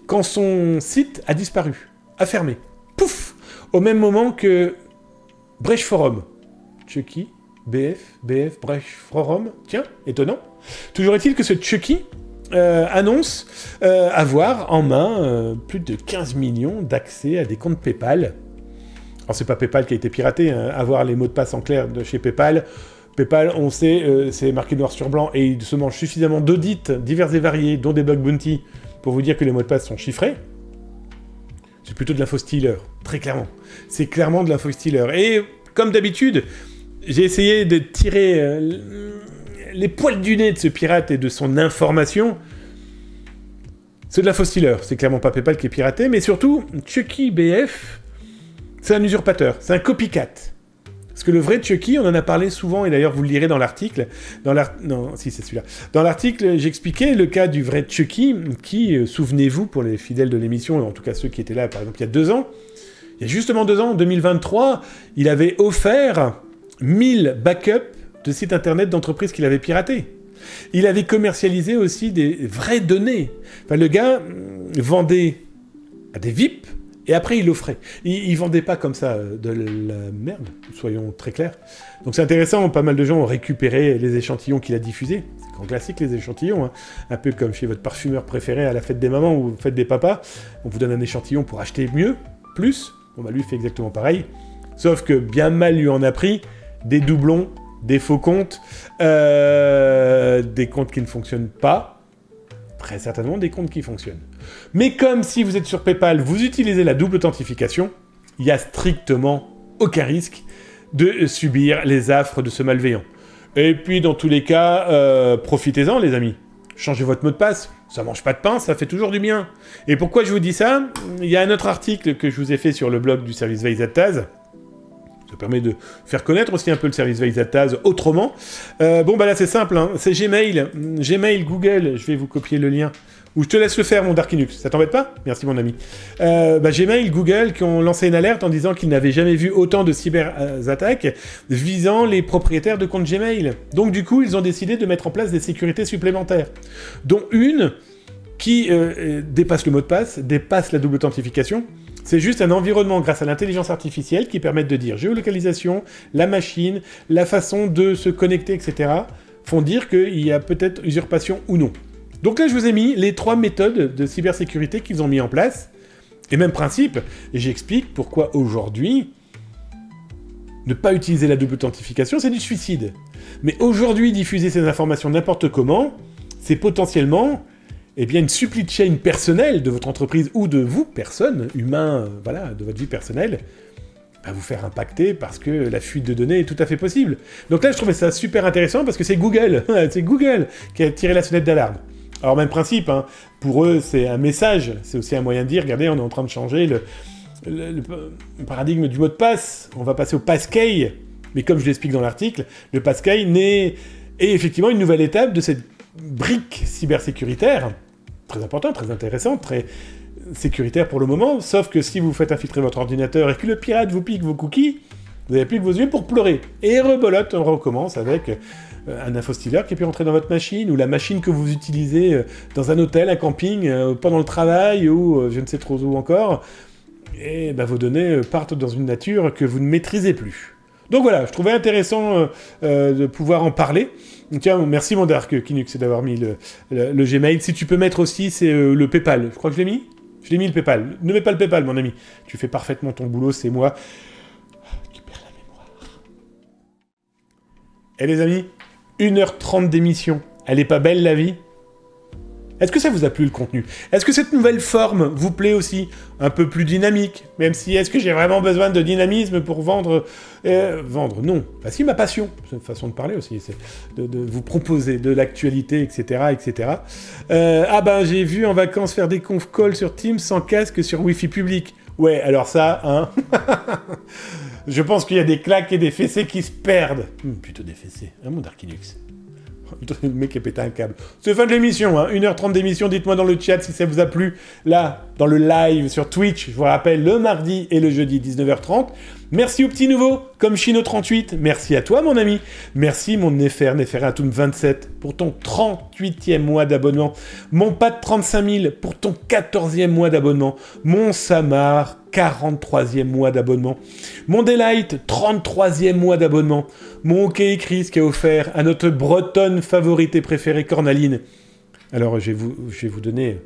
quand son site a disparu, a fermé. Pouf ! Au même moment que Breach Forum. Chucky, BF, Breach Forum, tiens, étonnant. Toujours est-il que ce Chucky annonce avoir en main plus de 15 millions d'accès à des comptes PayPal. Alors c'est pas PayPal qui a été piraté, hein. Avoir les mots de passe en clair de chez PayPal, on sait, c'est marqué noir sur blanc, et il se mange suffisamment d'audits divers et variés, dont des bug bounty, pour vous dire que les mots de passe sont chiffrés. C'est plutôt de l'info stealer, très clairement. C'est clairement de l'info stealer. Et comme d'habitude, j'ai essayé de tirer les poils du nez de ce pirate et de son information. C'est de l'info stealer. C'est clairement pas PayPal qui est piraté, mais surtout, Chucky BF, c'est un usurpateur, c'est un copycat. Parce que le vrai Chucky, on en a parlé souvent, et d'ailleurs vous le lirez dans l'article. Non, si c'est celui-là. Dans l'article, j'expliquais le cas du vrai Chucky, qui, souvenez-vous, pour les fidèles de l'émission, en tout cas ceux qui étaient là, par exemple, il y a 2 ans, il y a justement 2 ans, en 2023, il avait offert 1000 backups de sites internet d'entreprises qu'il avait piratés. Il avait commercialisé aussi des vraies données. Enfin, le gars vendait à des VIP Et après, ils l'offraient. Ils vendaient pas comme ça de la merde, soyons très clairs. Donc c'est intéressant, pas mal de gens ont récupéré les échantillons qu'il a diffusés. C'est grand classique, les échantillons. Hein. Un peu comme chez votre parfumeur préféré à la fête des mamans ou fête des papas. On vous donne un échantillon pour acheter mieux, plus. Bon bah lui, il fait exactement pareil. Sauf que bien mal lui en a pris des doublons, des faux comptes, des comptes qui ne fonctionnent pas. Très certainement des comptes qui fonctionnent. Mais comme si vous êtes sur PayPal, vous utilisez la double authentification, il n'y a strictement aucun risque de subir les affres de ce malveillant. Et puis, dans tous les cas, profitez-en, les amis. Changez votre mot de passe. Ça mange pas de pain, ça fait toujours du bien. Et pourquoi je vous dis ça? Il y a un autre article que je vous ai fait sur le blog du service Veizataz. Ça permet de faire connaître aussi un peu le service Veizataz autrement. Bon, bah là, c'est simple, hein. C'est Gmail. Gmail, Google, je vais vous copier le lien. Ou je te laisse le faire, mon Darkinux. Ça t'embête pas? Merci, mon ami. Gmail, Google, qui ont lancé une alerte en disant qu'ils n'avaient jamais vu autant de cyberattaques visant les propriétaires de comptes Gmail. Donc, du coup, ils ont décidé de mettre en place des sécurités supplémentaires. Dont une qui dépasse le mot de passe, dépasse la double authentification. C'est juste un environnement grâce à l'intelligence artificielle qui permet de dire géolocalisation, la machine, la façon de se connecter, etc. font dire qu'il y a peut-être usurpation ou non. Donc là, je vous ai mis les 3 méthodes de cybersécurité qu'ils ont mis en place. Et même principe, et j'explique pourquoi aujourd'hui, ne pas utiliser la double authentification, c'est du suicide. Mais aujourd'hui, diffuser ces informations n'importe comment, c'est potentiellement une supply chain personnelle de votre entreprise ou de vous, personne, humain, de votre vie personnelle, va vous faire impacter parce que la fuite de données est tout à fait possible. Donc là, je trouvais ça super intéressant parce que c'est Google, c'est Google qui a tiré la sonnette d'alarme. Alors même principe, hein, pour eux, c'est un message, c'est aussi un moyen de dire, regardez, on est en train de changer le paradigme du mot de passe, on va passer au passkey, mais comme je l'explique dans l'article, le passkey est effectivement une nouvelle étape de cette brique cybersécuritaire, très importante, très intéressante, très sécuritaire pour le moment, sauf que si vous faites infiltrer votre ordinateur et que le pirate vous pique vos cookies, vous n'avez plus que vos yeux pour pleurer. Et rebolote, on recommence avec un infostealer qui a pu rentrer dans votre machine, ou la machine que vous utilisez dans un hôtel, un camping, pendant le travail, ou je ne sais trop où encore, et vos données partent dans une nature que vous ne maîtrisez plus. Donc voilà, je trouvais intéressant de pouvoir en parler. Tiens, merci mon Darkinux d'avoir mis le Gmail. Si tu peux mettre aussi, c'est le PayPal. Je crois que je l'ai mis. Je l'ai mis le PayPal. Ne mets pas le PayPal, mon ami. Tu fais parfaitement ton boulot, c'est moi. Tu perds la mémoire. Eh les amis, 1h30 d'émission. Elle est pas belle la vie? Est-ce que ça vous a plu le contenu? Est-ce que cette nouvelle forme vous plaît aussi? Un peu plus dynamique? Même si, est-ce que j'ai vraiment besoin de dynamisme pour vendre? Vendre, non. Bah si, ma passion, c'est une façon de parler aussi, c'est de vous proposer de l'actualité, etc., etc. J'ai vu en vacances faire des conf calls sur Teams sans casque sur Wi-Fi public. Ouais, alors ça, hein... Je pense qu'il y a des claques et des fessées qui se perdent. Plutôt des fessées, hein, mon Darkinux. Le mec a pété un câble. C'est fin de l'émission, hein. 1h30 d'émission. Dites-moi dans le chat si ça vous a plu. Là, dans le live sur Twitch, je vous rappelle, le mardi et le jeudi, 19h30. Merci aux petits nouveaux, comme Chino38. Merci à toi, mon ami. Merci, mon Neferatum27, pour ton 38e mois d'abonnement. Mon Pat 35 000, pour ton 14e mois d'abonnement. Mon Samar, 43e mois d'abonnement. Mon Delight, 33e mois d'abonnement. Mon OK Chris qui a offert à notre bretonne favorite et préférée, Cornaline. Alors, je vais vous donner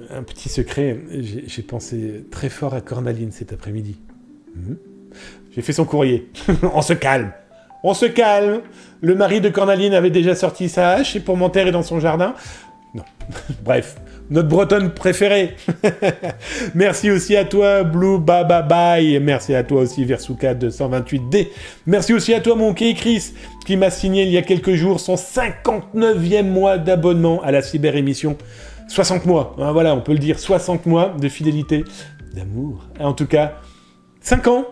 un petit secret. J'ai pensé très fort à Cornaline cet après-midi. J'ai fait son courrier. On se calme. On se calme. Le mari de Cornaline avait déjà sorti sa hache pour m'enterrer dans son jardin. Non. Bref. Notre bretonne préférée. Merci aussi à toi, Blue Baba Bye. Merci à toi aussi, Versuka 228D. Merci aussi à toi, mon Key Chris, qui m'a signé il y a quelques jours son 59e mois d'abonnement à la cyber-émission. 60 mois, hein, voilà, on peut le dire, 60 mois de fidélité, d'amour. En tout cas, 5 ans.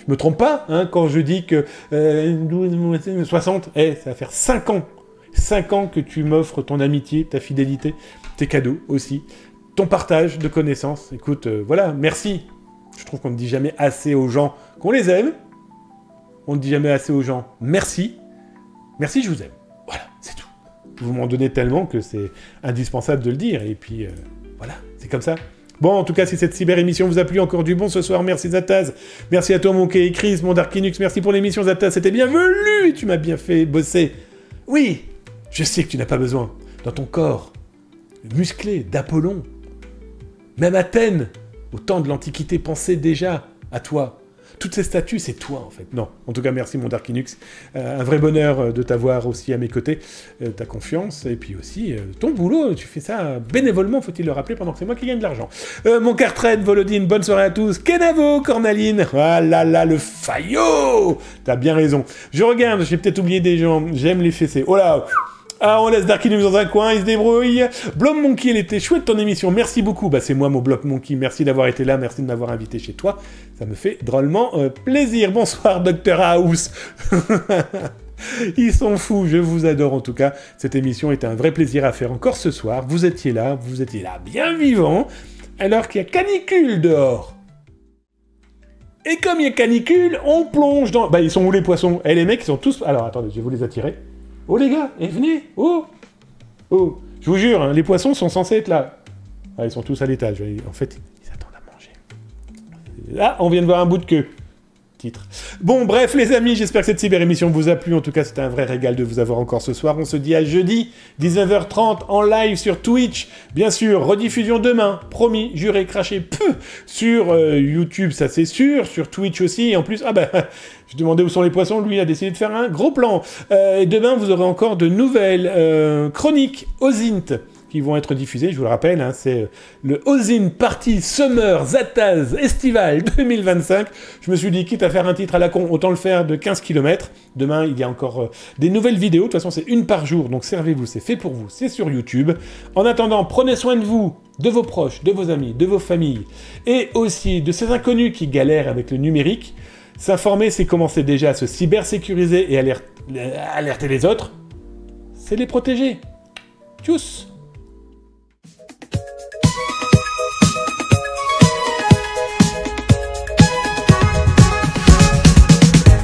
Je me trompe pas, hein, quand je dis que 60, ça va faire 5 ans. 5 ans que tu m'offres ton amitié, ta fidélité, tes cadeaux aussi, ton partage de connaissances. Écoute, voilà, merci. Je trouve qu'on ne dit jamais assez aux gens qu'on les aime. On ne dit jamais assez aux gens merci. Merci, je vous aime. Voilà, c'est tout. Vous m'en donnez tellement que c'est indispensable de le dire. Et puis, voilà, c'est comme ça. Bon, en tout cas, si cette cyber-émission vous a plu, encore du bon ce soir, merci Zataz. Merci à toi, mon Kay Chris, mon Darkinux, merci pour l'émission Zataz, c'était bienvenu, tu m'as bien fait bosser. Oui, je sais que tu n'as pas besoin, dans ton corps, musclé d'Apollon, même Athènes, au temps de l'Antiquité, pensait déjà à toi. Toutes ces statues, c'est toi, en fait. Non, en tout cas, merci, mon Darkinux. Un vrai bonheur de t'avoir aussi à mes côtés, ta confiance, et puis aussi ton boulot. Tu fais ça bénévolement, faut-il le rappeler, pendant que c'est moi qui gagne de l'argent. Mon Cartred, Volodine, bonne soirée à tous. Kenavo, Cornaline. Ah là là, le faillot. T'as bien raison. Je regarde, j'ai peut-être oublié des gens. J'aime les fessées. Oh là. Ah, on laisse Darkinux dans un coin, il se débrouille. Blob Monkey, elle était chouette ton émission, merci beaucoup. Bah c'est moi mon Blob Monkey, merci d'avoir été là, merci de m'avoir invité chez toi. Ça me fait drôlement plaisir. Bonsoir Dr House. Ils sont fous, je vous adore en tout cas. Cette émission était un vrai plaisir à faire encore ce soir. Vous étiez là bien vivant, alors qu'il y a canicule dehors. Et comme il y a canicule, on plonge dans... Bah ils sont où les poissons? Eh les mecs ils sont tous... Alors attendez, je vais vous les attirer. Oh les gars, venez. Oh, je vous jure, hein, les poissons sont censés être là. Ah, ils sont tous à l'étage. En fait, ils attendent à manger. Ah, on vient de voir un bout de queue. Titre. Bon, bref, les amis, j'espère que cette cyber-émission vous a plu. En tout cas, c'était un vrai régal de vous avoir encore ce soir. On se dit à jeudi, 19h30, en live sur Twitch. Bien sûr, rediffusion demain. Promis, juré, craché, sur YouTube, ça c'est sûr. Sur Twitch aussi. Et en plus, je demandais où sont les poissons. Lui, il a décidé de faire un gros plan. Et demain, vous aurez encore de nouvelles chroniques OSINT qui vont être diffusées, je vous le rappelle, hein, c'est le OSINT Party Summer Zataz Estival 2025. Je me suis dit, quitte à faire un titre à la con, autant le faire de 15 km. Demain, il y a encore des nouvelles vidéos. De toute façon, c'est une par jour, donc servez-vous, c'est fait pour vous, c'est sur YouTube. En attendant, prenez soin de vous, de vos proches, de vos amis, de vos familles, et aussi de ces inconnus qui galèrent avec le numérique. S'informer, c'est commencer déjà à se cybersécuriser et alerter les autres. C'est les protéger. Tchuss.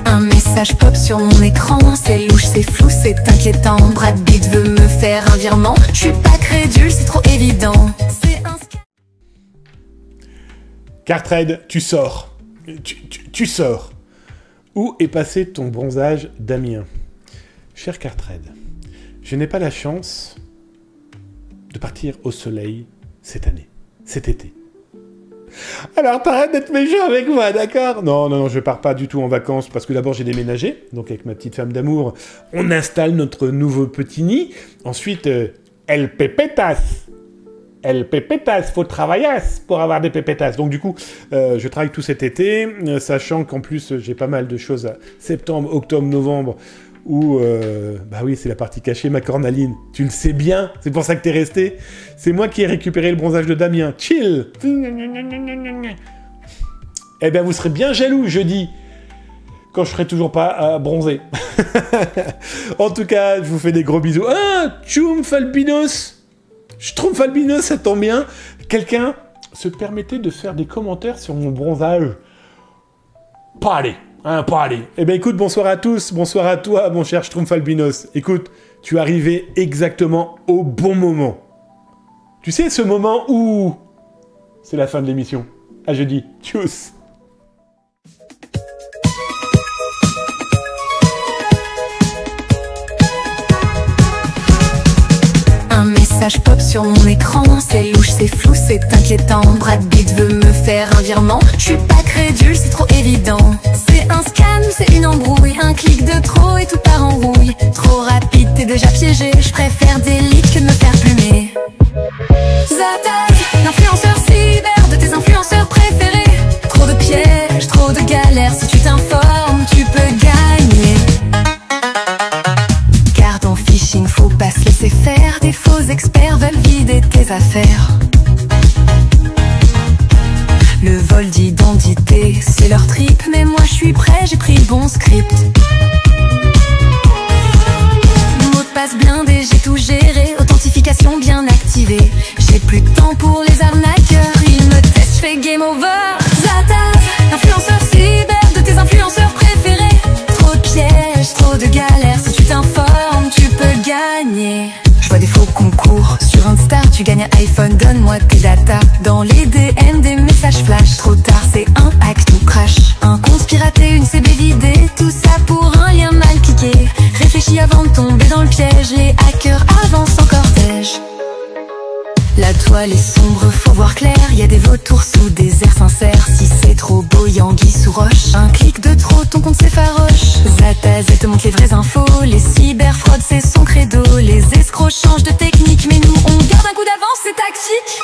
Un message pop sur mon écran, c'est louche, c'est flou, c'est inquiétant. Brad Pitt veut me faire un virement, je suis pas crédule, c'est trop évident. C'est un... Cartred, tu sors. Tu sors. Où est passé ton bronzage Damien? Cher Cartred, je n'ai pas la chance de partir au soleil cette année, cet été. Alors t'arrêtes d'être méchant avec moi, d'accord? Non, je pars pas du tout en vacances, parce que d'abord j'ai déménagé, donc avec ma petite femme d'amour, on installe notre nouveau petit nid. Ensuite, el pepetas, faut travailler pour avoir des pépetas. Donc du coup, je travaille tout cet été, sachant qu'en plus j'ai pas mal de choses à septembre, octobre, novembre, où, bah oui, c'est la partie cachée, ma cornaline. Tu le sais bien, c'est pour ça que t'es resté. C'est moi qui ai récupéré le bronzage de Damien. Chill. Eh bien, vous serez bien jaloux jeudi, quand je serai toujours pas bronzé. En tout cas, je vous fais des gros bisous. Ah, Tchoumf Albinos. Schtroumpf Albinos, ça tombe bien. Quelqu'un se permettait de faire des commentaires sur mon bronzage. Pas aller. Pas aller. Eh bien écoute, bonsoir à tous, bonsoir à toi, mon cher Schtroumpf Albinos. Écoute, tu es arrivé exactement au bon moment. Tu sais, ce moment où... C'est la fin de l'émission. À jeudi. Tchuss. Un message pop sur mon écran, c'est louche, c'est flou, c'est inquiétant. Brad Pitt veut me faire un virement, je suis pas crédule, c'est trop évident. C'est un scam, c'est une embrouille, un clic de trop et tout part en rouille. Trop rapide, t'es déjà piégé, je préfère delete que de me faire plumer. Zataz, l'influenceur cyber de tes influenceurs préférés. Trop de pièges, trop de galères, si tu t'informes, tu peux gagner. Car dans phishing, faut pas se laisser faire, des faux experts veulent vider tes affaires. Le vol d'identité, c'est leur trip, mais moi je suis prêt, j'ai pris le bon script. Mot de passe blindé, j'ai tout géré, authentification bien activée. J'ai plus de temps pour les arnaqueurs, ils me testent, je fais game over. Zataz, influenceur cyber de tes influenceurs préférés. Trop de pièges, trop de galères, si tu t'informes, tu peux gagner. Je vois des faux concours sur Insta, tu gagnes un iPhone, donne-moi tes datas. Dans les flash. Trop tard, c'est un hack, tout crash. Un conspiraté, une CB vidée, tout ça pour un lien mal cliqué. Réfléchis avant de tomber dans le piège, les hackers avancent en cortège. La toile est sombre, faut voir clair, y a des vautours sous des airs sincères. Si c'est trop beau, Yangui sous roche. Un clic de trop, ton compte s'effaroche. Zataz, elle te montre les vraies infos. Les cyberfraudes, c'est son credo. Les escrocs changent de technique, mais nous, on garde un coup d'avance, c'est tactique.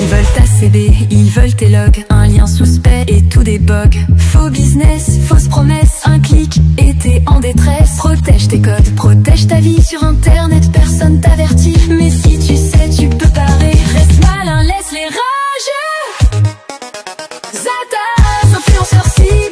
Ils veulent ta CB, ils veulent tes logs. Un lien suspect et tout des bugs. Faux business, fausses promesses. Un clic et t'es en détresse. Protège tes codes, protège ta vie. Sur internet, personne t'avertit. Mais si tu sais, tu peux parer. Reste malin, laisse les rageux. Zataz, influenceur si